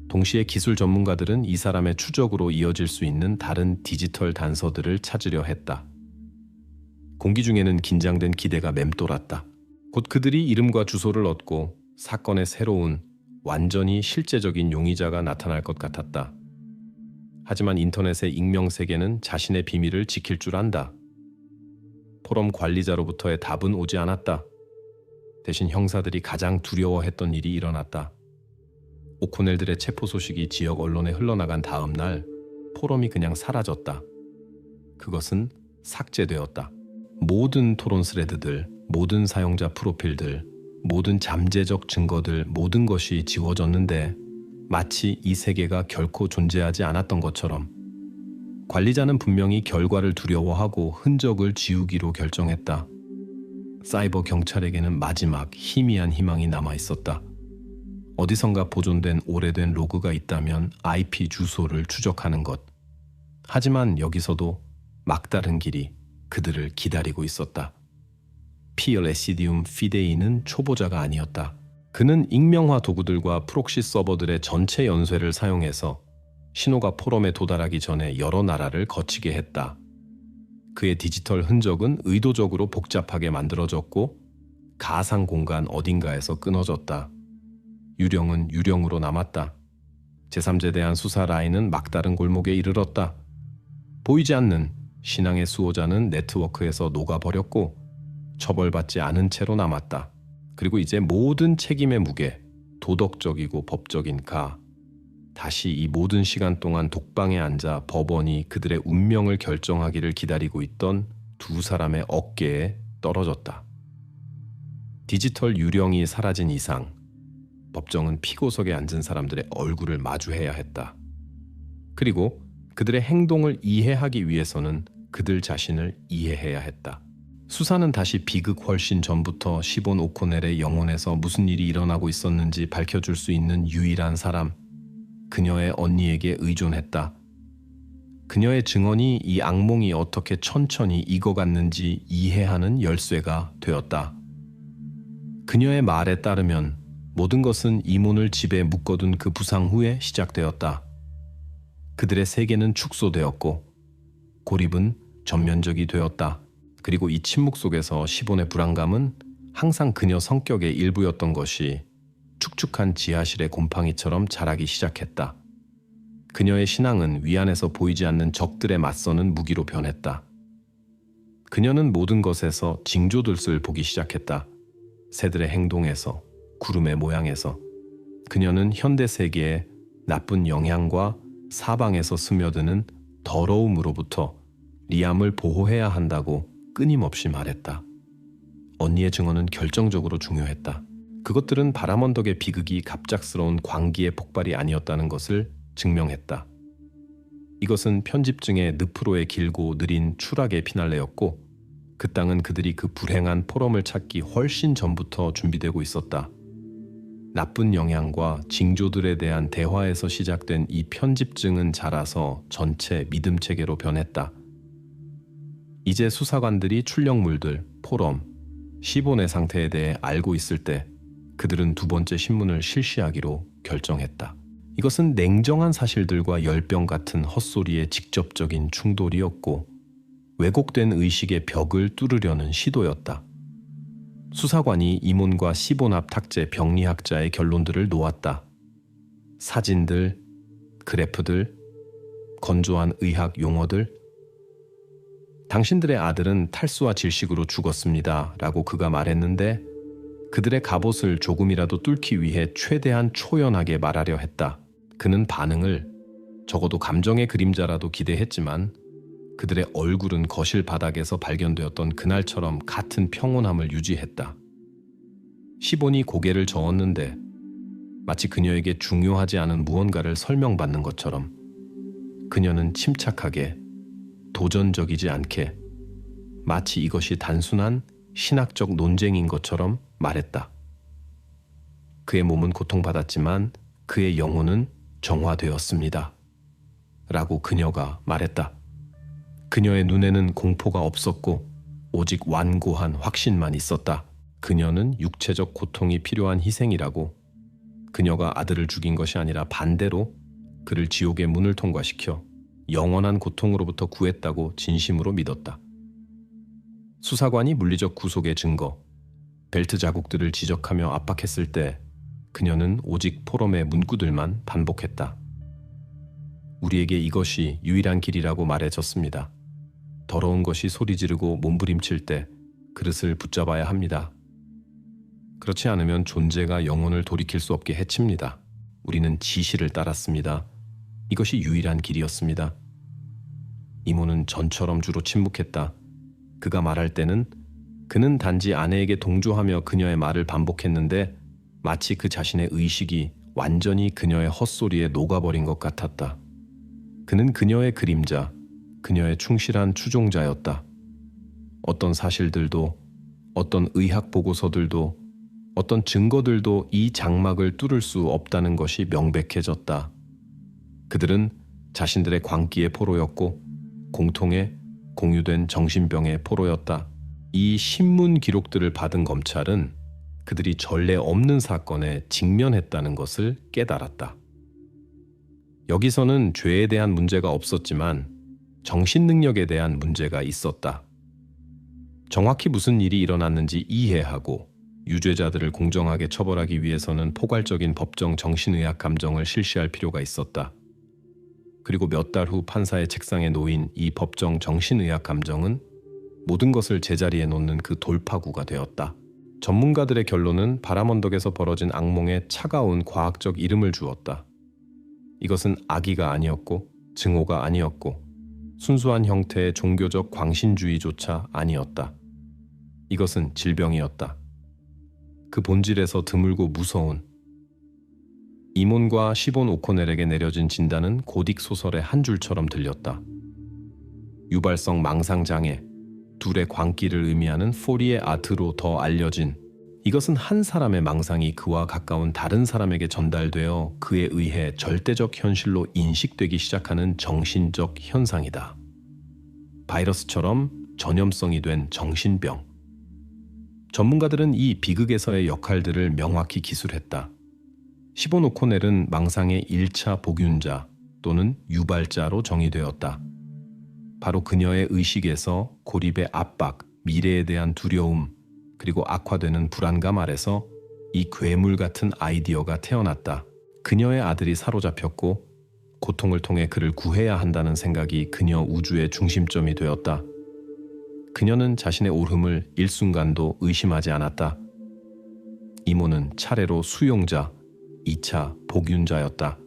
동시에 기술 전문가들은 이 사람의 추적으로 이어질 수 있는 다른 디지털 단서들을 찾으려 했다. 공기 중에는 긴장된 기대가 맴돌았다. 곧 그들이 이름과 주소를 얻고 사건의 새로운, 완전히 실제적인 용의자가 나타날 것 같았다. 하지만 인터넷의 익명 세계는 자신의 비밀을 지킬 줄 안다. 포럼 관리자로부터의 답은 오지 않았다. 대신 형사들이 가장 두려워했던 일이 일어났다. 오코넬들의 체포 소식이 지역 언론에 흘러나간 다음 날 포럼이 그냥 사라졌다. 그것은 삭제되었다. 모든 토론 스레드들, 모든 사용자 프로필들, 모든 잠재적 증거들, 모든 것이 지워졌는데 마치 이 세계가 결코 존재하지 않았던 것처럼 관리자는 분명히 결과를 두려워하고 흔적을 지우기로 결정했다. 사이버 경찰에게는 마지막 희미한 희망이 남아 있었다. 어디선가 보존된 오래된 로그가 있다면 IP 주소를 추적하는 것. 하지만 여기서도 막다른 길이 그들을 기다리고 있었다. 피 레시디움 피데이는 초보자가 아니었다. 그는 익명화 도구들과 프록시 서버들의 전체 연쇄를 사용해서 신호가 포럼에 도달하기 전에 여러 나라를 거치게 했다. 그의 디지털 흔적은 의도적으로 복잡하게 만들어졌고 가상 공간 어딘가에서 끊어졌다. 유령은 유령으로 남았다. 제3제 대한 수사 라인은 막다른 골목에 이르렀다. 보이지 않는 신앙의 수호자는 네트워크에서 녹아버렸고 처벌받지 않은 채로 남았다. 그리고 이제 모든 책임의 무게, 도덕적이고 법적인 다시 이 모든 시간 동안 독방에 앉아 법원이 그들의 운명을 결정하기를 기다리고 있던 두 사람의 어깨에 떨어졌다. 디지털 유령이 사라진 이상 법정은 피고석에 앉은 사람들의 얼굴을 마주해야 했다. 그리고 그들의 행동을 이해하기 위해서는 그들 자신을 이해해야 했다. 수사는 다시 비극 훨씬 전부터 시본 오코넬의 영혼에서 무슨 일이 일어나고 있었는지 밝혀줄 수 있는 유일한 사람, 그녀의 언니에게 의존했다. 그녀의 증언이 이 악몽이 어떻게 천천히 익어갔는지 이해하는 열쇠가 되었다. 그녀의 말에 따르면 모든 것은 이몬을 집에 묶어둔 그 부상 후에 시작되었다. 그들의 세계는 축소되었고 고립은 전면적이 되었다. 그리고 이 침묵 속에서 시본의 불안감은 항상 그녀 성격의 일부였던 것이 축축한 지하실의 곰팡이처럼 자라기 시작했다. 그녀의 신앙은 위안에서 보이지 않는 적들에 맞서는 무기로 변했다. 그녀는 모든 것에서 징조들을 보기 시작했다. 새들의 행동에서, 구름의 모양에서. 그녀는 현대 세계의 나쁜 영향과 사방에서 스며드는 더러움으로부터 리암을 보호해야 한다고 끊임없이 말했다. 언니의 증언은 결정적으로 중요했다. 그것들은 바람 언덕의 비극이 갑작스러운 광기의 폭발이 아니었다는 것을 증명했다. 이것은 편집증의 늪으로의 길고 느린 추락의 피날레였고 그 땅은 그들이 그 불행한 포럼을 찾기 훨씬 전부터 준비되고 있었다. 나쁜 영향과 징조들에 대한 대화에서 시작된 이 편집증은 자라서 전체 믿음 체계로 변했다. 이제 수사관들이 출력물들, 포럼, 시본의 상태에 대해 알고 있을 때 그들은 두 번째 신문을 실시하기로 결정했다. 이것은 냉정한 사실들과 열병 같은 헛소리의 직접적인 충돌이었고 왜곡된 의식의 벽을 뚫으려는 시도였다. 수사관이 이몬과 시본 앞 탁제 병리학자의 결론들을 놓았다. 사진들, 그래프들, 건조한 의학 용어들. 당신들의 아들은 탈수와 질식으로 죽었습니다. 라고 그가 말했는데 그들의 갑옷을 조금이라도 뚫기 위해 최대한 초연하게 말하려 했다. 그는 반응을 적어도 감정의 그림자라도 기대했지만 그들의 얼굴은 거실 바닥에서 발견되었던 그날처럼 같은 평온함을 유지했다. 시본이 고개를 저었는데 마치 그녀에게 중요하지 않은 무언가를 설명받는 것처럼 그녀는 침착하게 도전적이지 않게 마치 이것이 단순한 신학적 논쟁인 것처럼 말했다. 그의 몸은 고통받았지만 그의 영혼은 정화되었습니다. 라고 그녀가 말했다. 그녀의 눈에는 공포가 없었고 오직 완고한 확신만 있었다. 그녀는 육체적 고통이 필요한 희생이라고, 그녀가 아들을 죽인 것이 아니라 반대로 그를 지옥의 문을 통과시켜 영원한 고통으로부터 구했다고 진심으로 믿었다. 수사관이 물리적 구속의 증거, 벨트 자국들을 지적하며 압박했을 때 그녀는 오직 포럼의 문구들만 반복했다. 우리에게 이것이 유일한 길이라고 말해줬습니다. 더러운 것이 소리 지르고 몸부림칠 때 그릇을 붙잡아야 합니다. 그렇지 않으면 존재가 영혼을 돌이킬 수 없게 해칩니다. 우리는 지시를 따랐습니다. 이것이 유일한 길이었습니다. 이모는 전처럼 주로 침묵했다. 그가 말할 때는 그는 단지 아내에게 동조하며 그녀의 말을 반복했는데 마치 그 자신의 의식이 완전히 그녀의 헛소리에 녹아버린 것 같았다. 그는 그녀의 그림자, 그녀의 충실한 추종자였다. 어떤 사실들도, 어떤 의학 보고서들도, 어떤 증거들도 이 장막을 뚫을 수 없다는 것이 명백해졌다. 그들은 자신들의 광기의 포로였고 공통의 공유된 정신병의 포로였다. 이 신문 기록들을 받은 검찰은 그들이 전례 없는 사건에 직면했다는 것을 깨달았다. 여기서는 죄에 대한 문제가 없었지만 정신 능력에 대한 문제가 있었다. 정확히 무슨 일이 일어났는지 이해하고 유죄자들을 공정하게 처벌하기 위해서는 포괄적인 법정 정신의학 감정을 실시할 필요가 있었다. 그리고 몇 달 후 판사의 책상에 놓인 이 법정 정신의학 감정은 모든 것을 제자리에 놓는 그 돌파구가 되었다. 전문가들의 결론은 바람 언덕에서 벌어진 악몽에 차가운 과학적 이름을 주었다. 이것은 악의가 아니었고 증오가 아니었고 순수한 형태의 종교적 광신주의조차 아니었다. 이것은 질병이었다. 그 본질에서 드물고 무서운, 이몬과 시본 오코넬에게 내려진 진단은 고딕 소설의 한 줄처럼 들렸다. 유발성 망상장애, 둘의 광기를 의미하는 포리의 아트로 더 알려진, 이것은 한 사람의 망상이 그와 가까운 다른 사람에게 전달되어 그에 의해 절대적 현실로 인식되기 시작하는 정신적 현상이다. 바이러스처럼 전염성이 된 정신병. 전문가들은 이 비극에서의 역할들을 명확히 기술했다. 시본 오코넬은 망상의 1차 복윤자 또는 유발자로 정의되었다. 바로 그녀의 의식에서 고립의 압박, 미래에 대한 두려움, 그리고 악화되는 불안감 아래서 이 괴물 같은 아이디어가 태어났다. 그녀의 아들이 사로잡혔고 고통을 통해 그를 구해야 한다는 생각이 그녀 우주의 중심점이 되었다. 그녀는 자신의 옳음을 일순간도 의심하지 않았다. 이모는 차례로 수용자, 2차 복윤자였다.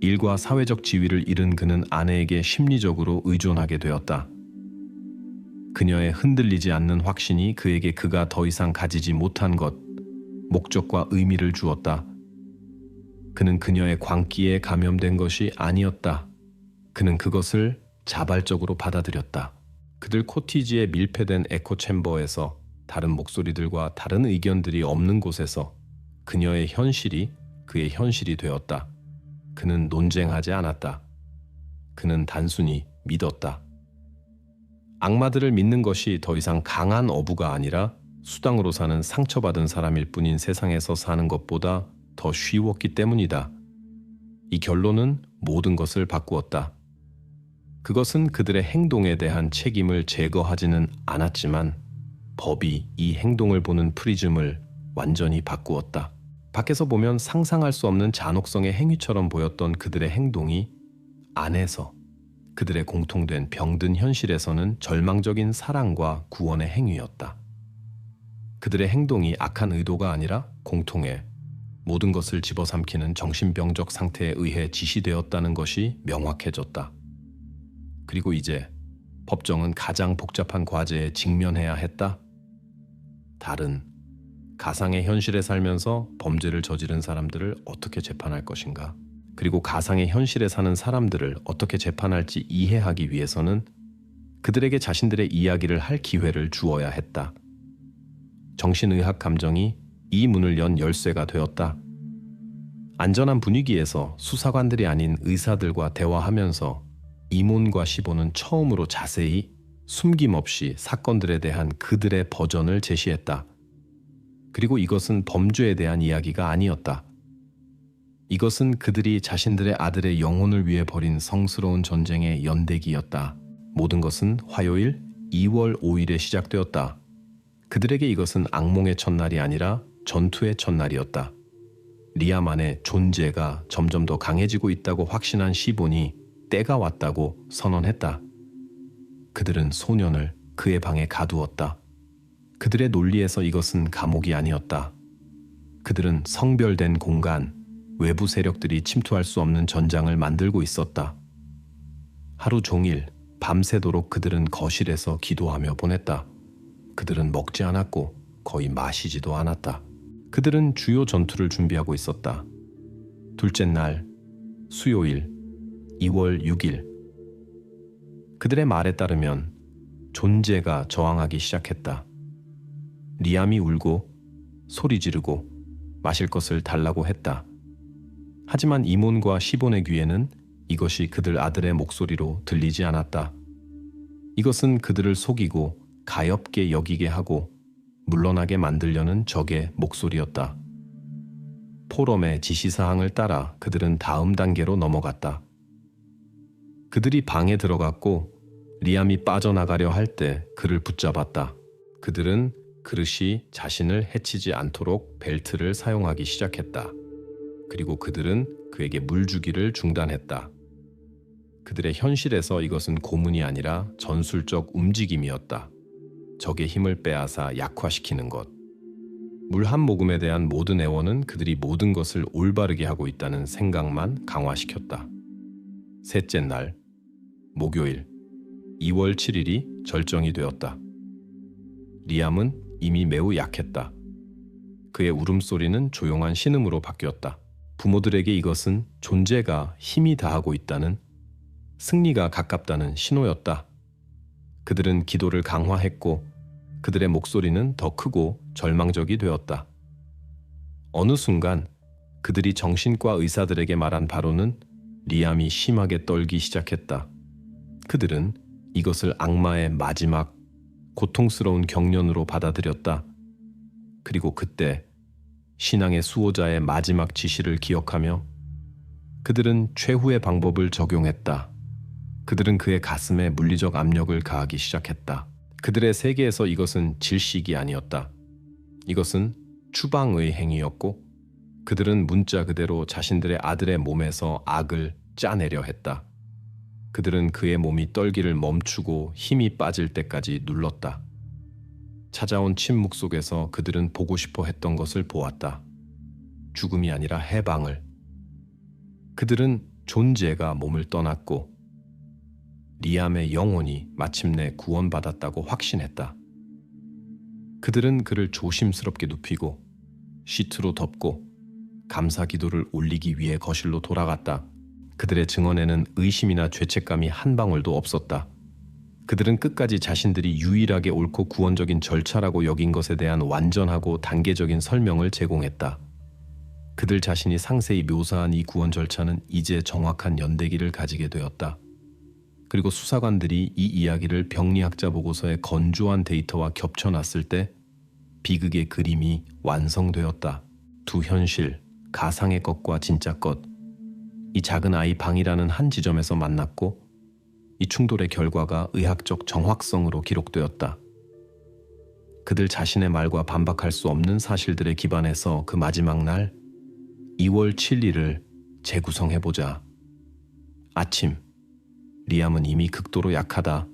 일과 사회적 지위를 잃은 그는 아내에게 심리적으로 의존하게 되었다. 그녀의 흔들리지 않는 확신이 그에게 그가 더 이상 가지지 못한 것, 목적과 의미를 주었다. 그는 그녀의 광기에 감염된 것이 아니었다. 그는 그것을 자발적으로 받아들였다. 그들 코티지의 밀폐된 에코 챔버에서 다른 목소리들과 다른 의견들이 없는 곳에서 그녀의 현실이 그의 현실이 되었다. 그는 논쟁하지 않았다. 그는 단순히 믿었다. 악마들을 믿는 것이 더 이상 강한 어부가 아니라 수당으로 사는 상처받은 사람일 뿐인 세상에서 사는 것보다 더 쉬웠기 때문이다. 이 결론은 모든 것을 바꾸었다. 그것은 그들의 행동에 대한 책임을 제거하지는 않았지만 법이 이 행동을 보는 프리즘을 완전히 바꾸었다. 밖에서 보면 상상할 수 없는 잔혹성의 행위처럼 보였던 그들의 행동이 안에서 그들의 공통된 병든 현실에서는 절망적인 사랑과 구원의 행위였다. 그들의 행동이 악한 의도가 아니라 공통의 모든 것을 집어삼키는 정신병적 상태에 의해 지시되었다는 것이 명확해졌다. 그리고 이제 법정은 가장 복잡한 과제에 직면해야 했다. 다른 가상의 현실에 살면서 범죄를 저지른 사람들을 어떻게 재판할 것인가? 그리고 가상의 현실에 사는 사람들을 어떻게 재판할지 이해하기 위해서는 그들에게 자신들의 이야기를 할 기회를 주어야 했다. 정신의학 감정이 이 문을 연 열쇠가 되었다. 안전한 분위기에서 수사관들이 아닌 의사들과 대화하면서 이몬과 시본은 처음으로 자세히 숨김없이 사건들에 대한 그들의 버전을 제시했다. 그리고 이것은 범죄에 대한 이야기가 아니었다. 이것은 그들이 자신들의 아들의 영혼을 위해 벌인 성스러운 전쟁의 연대기였다. 모든 것은 화요일 2월 5일에 시작되었다. 그들에게 이것은 악몽의 첫날이 아니라 전투의 첫날이었다. 리암 안의 존재가 점점 더 강해지고 있다고 확신한 시본이 때가 왔다고 선언했다. 그들은 소년을 그의 방에 가두었다. 그들의 논리에서 이것은 감옥이 아니었다. 그들은 성별된 공간, 외부 세력들이 침투할 수 없는 전장을 만들고 있었다. 하루 종일 밤새도록 그들은 거실에서 기도하며 보냈다. 그들은 먹지 않았고 거의 마시지도 않았다. 그들은 주요 전투를 준비하고 있었다. 둘째 날, 수요일, 2월 6일. 그들의 말에 따르면 존재가 저항하기 시작했다. 리암이 울고 소리 지르고 마실 것을 달라고 했다. 하지만 이몬과 시본의 귀에는 이것이 그들 아들의 목소리로 들리지 않았다. 이것은 그들을 속이고 가엾게 여기게 하고 물러나게 만들려는 적의 목소리였다. 포럼의 지시사항을 따라 그들은 다음 단계로 넘어갔다. 그들이 방에 들어갔고 리암이 빠져나가려 할 때 그를 붙잡았다. 그들은 그릇이 자신을 해치지 않도록 벨트를 사용하기 시작했다. 그리고 그들은 그에게 물 주기를 중단했다. 그들의 현실에서 이것은 고문이 아니라 전술적 움직임이었다. 적의 힘을 빼앗아 약화시키는 것. 물 한 모금에 대한 모든 애원은 그들이 모든 것을 올바르게 하고 있다는 생각만 강화시켰다. 셋째 날, 목요일, 2월 7일이 절정이 되었다. 리암은 이미 매우 약했다. 그의 울음소리는 조용한 신음으로 바뀌었다. 부모들에게 이것은 존재가 힘이 다하고 있다는, 승리가 가깝다는 신호였다. 그들은 기도를 강화했고 그들의 목소리는 더 크고 절망적이 되었다. 어느 순간 그들이 정신과 의사들에게 말한 바로는 리암이 심하게 떨기 시작했다. 그들은 이것을 악마의 마지막 고통스러운 경련으로 받아들였다. 그리고 그때 신앙의 수호자의 마지막 지시를 기억하며 그들은 최후의 방법을 적용했다. 그들은 그의 가슴에 물리적 압력을 가하기 시작했다. 그들의 세계에서 이것은 질식이 아니었다. 이것은 추방의 행위였고 그들은 문자 그대로 자신들의 아들의 몸에서 악을 짜내려 했다. 그들은 그의 몸이 떨기를 멈추고 힘이 빠질 때까지 눌렀다. 찾아온 침묵 속에서 그들은 보고 싶어 했던 것을 보았다. 죽음이 아니라 해방을. 그들은 존재가 몸을 떠났고 리암의 영혼이 마침내 구원받았다고 확신했다. 그들은 그를 조심스럽게 눕히고 시트로 덮고 감사 기도를 올리기 위해 거실로 돌아갔다. 그들의 증언에는 의심이나 죄책감이 한 방울도 없었다. 그들은 끝까지 자신들이 유일하게 옳고 구원적인 절차라고 여긴 것에 대한 완전하고 단계적인 설명을 제공했다. 그들 자신이 상세히 묘사한 이 구원 절차는 이제 정확한 연대기를 가지게 되었다. 그리고 수사관들이 이 이야기를 병리학자 보고서의 건조한 데이터와 겹쳐놨을 때 비극의 그림이 완성되었다. 두 현실, 가상의 것과 진짜 것, 이 작은 아이 방이라는 한 지점에서 만났고 이 충돌의 결과가 의학적 정확성으로 기록되었다. 그들 자신의 말과 반박할 수 없는 사실들에 기반해서 그 마지막 날 2월 7일을 재구성해보자. 아침, 리암은 이미 극도로 약하다.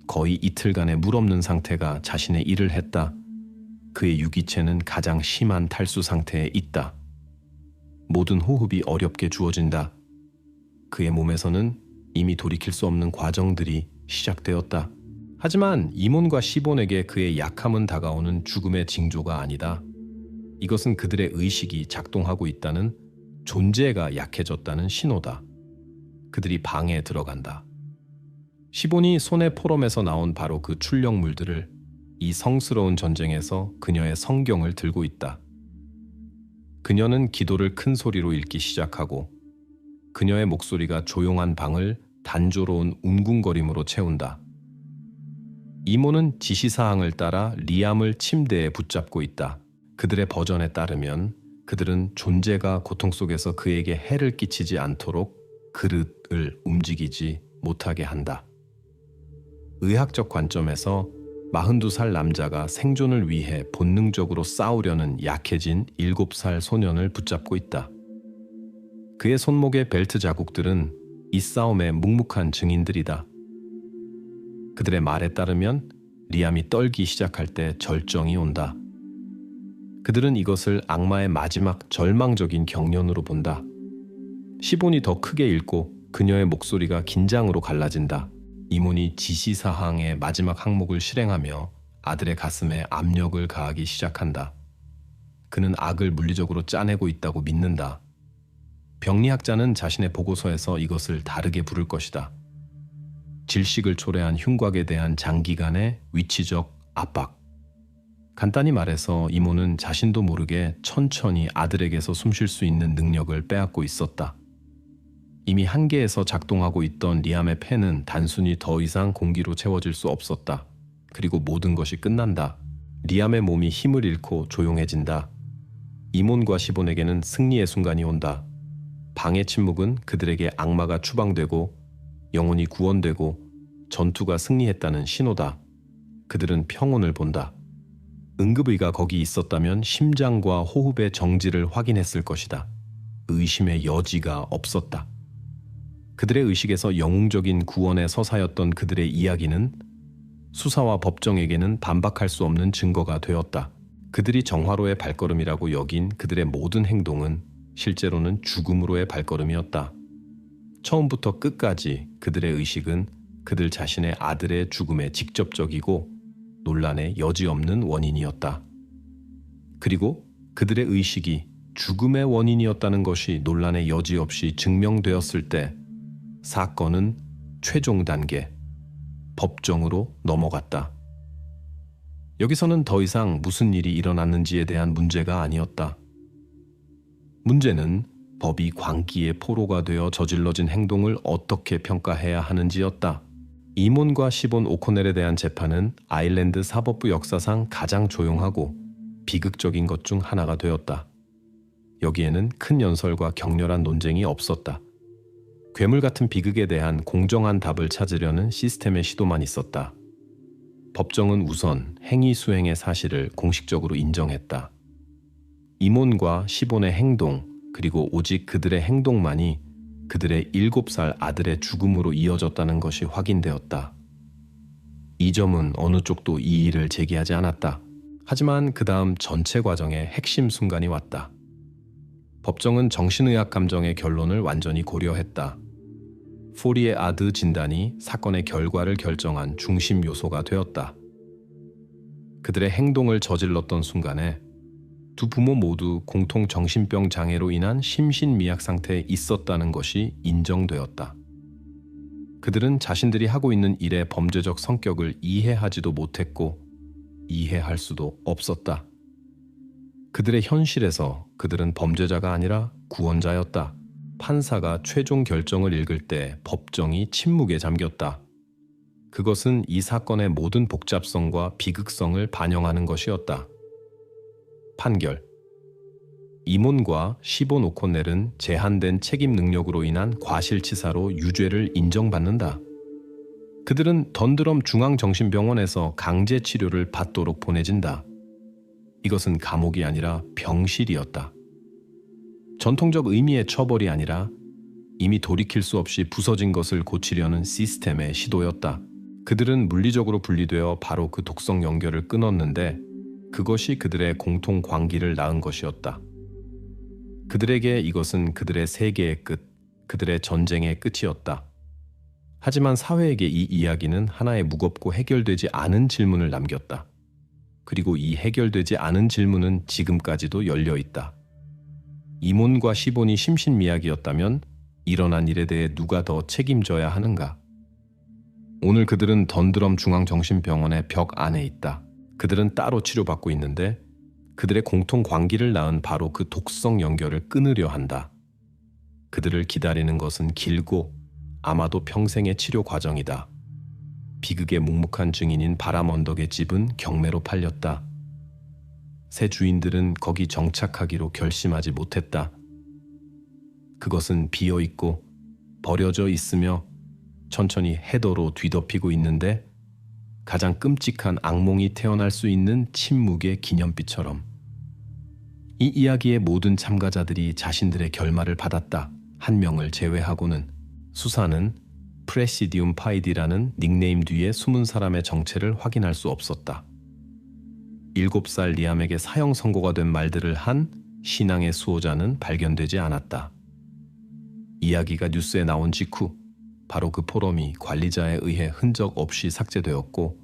거의 이틀간의 물 없는 상태가 자신의 일을 했다. 그의 유기체는 가장 심한 탈수 상태에 있다. 모든 호흡이 어렵게 주어진다. 그의 몸에서는 이미 돌이킬 수 없는 과정들이 시작되었다. 하지만 이몬과 시본에게 그의 약함은 다가오는 죽음의 징조가 아니다. 이것은 그들의 의식이 작동하고 있다는, 존재가 약해졌다는 신호다. 그들이 방에 들어간다. 시본이 손의 포럼에서 나온 바로 그 출력물들을 이 성스러운 전쟁에서 그녀의 성경을 들고 있다. 그녀는 기도를 큰 소리로 읽기 시작하고 그녀의 목소리가 조용한 방을 단조로운 웅궁거림으로 채운다. 이모는 지시사항을 따라 리암을 침대에 붙잡고 있다. 그들의 버전에 따르면 그들은 존재가 고통 속에서 그에게 해를 끼치지 않도록 그릇을 움직이지 못하게 한다. 의학적 관점에서 42살 남자가 생존을 위해 본능적으로 싸우려는 약해진 7살 소년을 붙잡고 있다. 그의 손목의 벨트 자국들은 이 싸움의 묵묵한 증인들이다. 그들의 말에 따르면 리암이 떨기 시작할 때 절정이 온다. 그들은 이것을 악마의 마지막 절망적인 경련으로 본다. 시본이 더 크게 읽고 그녀의 목소리가 긴장으로 갈라진다. 이몬이 지시사항의 마지막 항목을 실행하며 아들의 가슴에 압력을 가하기 시작한다. 그는 악을 물리적으로 짜내고 있다고 믿는다. 병리학자는 자신의 보고서에서 이것을 다르게 부를 것이다. 질식을 초래한 흉곽에 대한 장기간의 위치적 압박. 간단히 말해서 이모는 자신도 모르게 천천히 아들에게서 숨쉴 수 있는 능력을 빼앗고 있었다. 이미 한계에서 작동하고 있던 리암의 폐는 단순히 더 이상 공기로 채워질 수 없었다. 그리고 모든 것이 끝난다. 리암의 몸이 힘을 잃고 조용해진다. 이몬과 시본에게는 승리의 순간이 온다. 방의 침묵은 그들에게 악마가 추방되고 영혼이 구원되고 전투가 승리했다는 신호다. 그들은 평온을 본다. 응급의가 거기 있었다면 심장과 호흡의 정지를 확인했을 것이다. 의심의 여지가 없었다. 그들의 의식에서 영웅적인 구원의 서사였던 그들의 이야기는 수사와 법정에게는 반박할 수 없는 증거가 되었다. 그들이 정화로의 발걸음이라고 여긴 그들의 모든 행동은 실제로는 죽음으로의 발걸음이었다. 처음부터 끝까지 그들의 의식은 그들 자신의 아들의 죽음에 직접적이고 논란의 여지 없는 원인이었다. 그리고 그들의 의식이 죽음의 원인이었다는 것이 논란의 여지 없이 증명되었을 때 사건은 최종 단계, 법정으로 넘어갔다. 여기서는 더 이상 무슨 일이 일어났는지에 대한 문제가 아니었다. 문제는 법이 광기의 포로가 되어 저질러진 행동을 어떻게 평가해야 하는지였다. 이몬과 시본 오코넬에 대한 재판은 아일랜드 사법부 역사상 가장 조용하고 비극적인 것 중 하나가 되었다. 여기에는 큰 연설과 격렬한 논쟁이 없었다. 괴물 같은 비극에 대한 공정한 답을 찾으려는 시스템의 시도만 있었다. 법정은 우선 행위 수행의 사실을 공식적으로 인정했다. 이몬과 시본의 행동, 그리고 오직 그들의 행동만이 그들의 7살 아들의 죽음으로 이어졌다는 것이 확인되었다. 이 점은 어느 쪽도 이의를 제기하지 않았다. 하지만 그 다음 전체 과정의 핵심 순간이 왔다. 법정은 정신의학 감정의 결론을 완전히 고려했다. 포리의 아드 진단이 사건의 결과를 결정한 중심 요소가 되었다. 그들의 행동을 저질렀던 순간에 두 부모 모두 공통 정신병 장애로 인한 심신미약 상태에 있었다는 것이 인정되었다. 그들은 자신들이 하고 있는 일의 범죄적 성격을 이해하지도 못했고 이해할 수도 없었다. 그들의 현실에서 그들은 범죄자가 아니라 구원자였다. 판사가 최종 결정을 읽을 때 법정이 침묵에 잠겼다. 그것은 이 사건의 모든 복잡성과 비극성을 반영하는 것이었다. 판결. 이몬과 시본 오코넬은 제한된 책임 능력으로 인한 과실치사로 유죄를 인정받는다. 그들은 던드럼 중앙정신병원에서 강제 치료를 받도록 보내진다. 이것은 감옥이 아니라 병실이었다. 전통적 의미의 처벌이 아니라 이미 돌이킬 수 없이 부서진 것을 고치려는 시스템의 시도였다. 그들은 물리적으로 분리되어 바로 그 독성 연결을 끊었는데 그것이 그들의 공통 광기를 낳은 것이었다. 그들에게 이것은 그들의 세계의 끝, 그들의 전쟁의 끝이었다. 하지만 사회에게 이 이야기는 하나의 무겁고 해결되지 않은 질문을 남겼다. 그리고 이 해결되지 않은 질문은 지금까지도 열려 있다. 이몬과 시본이 심신미약이었다면 일어난 일에 대해 누가 더 책임져야 하는가? 오늘 그들은 던드럼 중앙정신병원의 벽 안에 있다. 그들은 따로 치료받고 있는데 그들의 공통 광기를 낳은 바로 그 독성 연결을 끊으려 한다. 그들을 기다리는 것은 길고 아마도 평생의 치료 과정이다. 비극의 묵묵한 증인인 바람 언덕의 집은 경매로 팔렸다. 새 주인들은 거기 정착하기로 결심하지 못했다. 그것은 비어있고 버려져 있으며 천천히 해더로 뒤덮이고 있는데 가장 끔찍한 악몽이 태어날 수 있는 침묵의 기념비처럼. 이 이야기의 모든 참가자들이 자신들의 결말을 받았다. 한 명을 제외하고는. 수사는 프레시디움 파이디라는 닉네임 뒤에 숨은 사람의 정체를 확인할 수 없었다. 7살 리암에게 사형 선고가 된 말들을 한 신앙의 수호자는 발견되지 않았다. 이야기가 뉴스에 나온 직후 바로 그 포럼이 관리자에 의해 흔적 없이 삭제되었고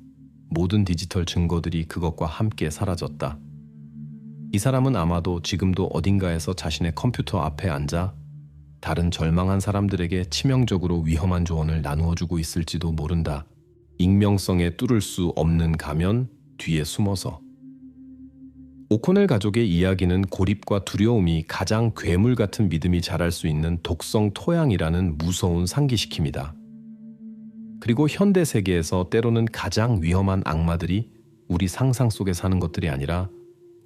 모든 디지털 증거들이 그것과 함께 사라졌다. 이 사람은 아마도 지금도 어딘가에서 자신의 컴퓨터 앞에 앉아 다른 절망한 사람들에게 치명적으로 위험한 조언을 나누어주고 있을지도 모른다. 익명성에 뚫을 수 없는 가면 뒤에 숨어서. 오코넬 가족의 이야기는 고립과 두려움이 가장 괴물 같은 믿음이 자랄 수 있는 독성 토양이라는 무서운 상기시킵니다. 그리고 현대 세계에서 때로는 가장 위험한 악마들이 우리 상상 속에 사는 것들이 아니라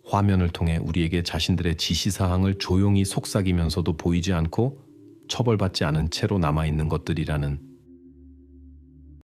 화면을 통해 우리에게 자신들의 지시사항을 조용히 속삭이면서도 보이지 않고 처벌받지 않은 채로 남아있는 것들이라는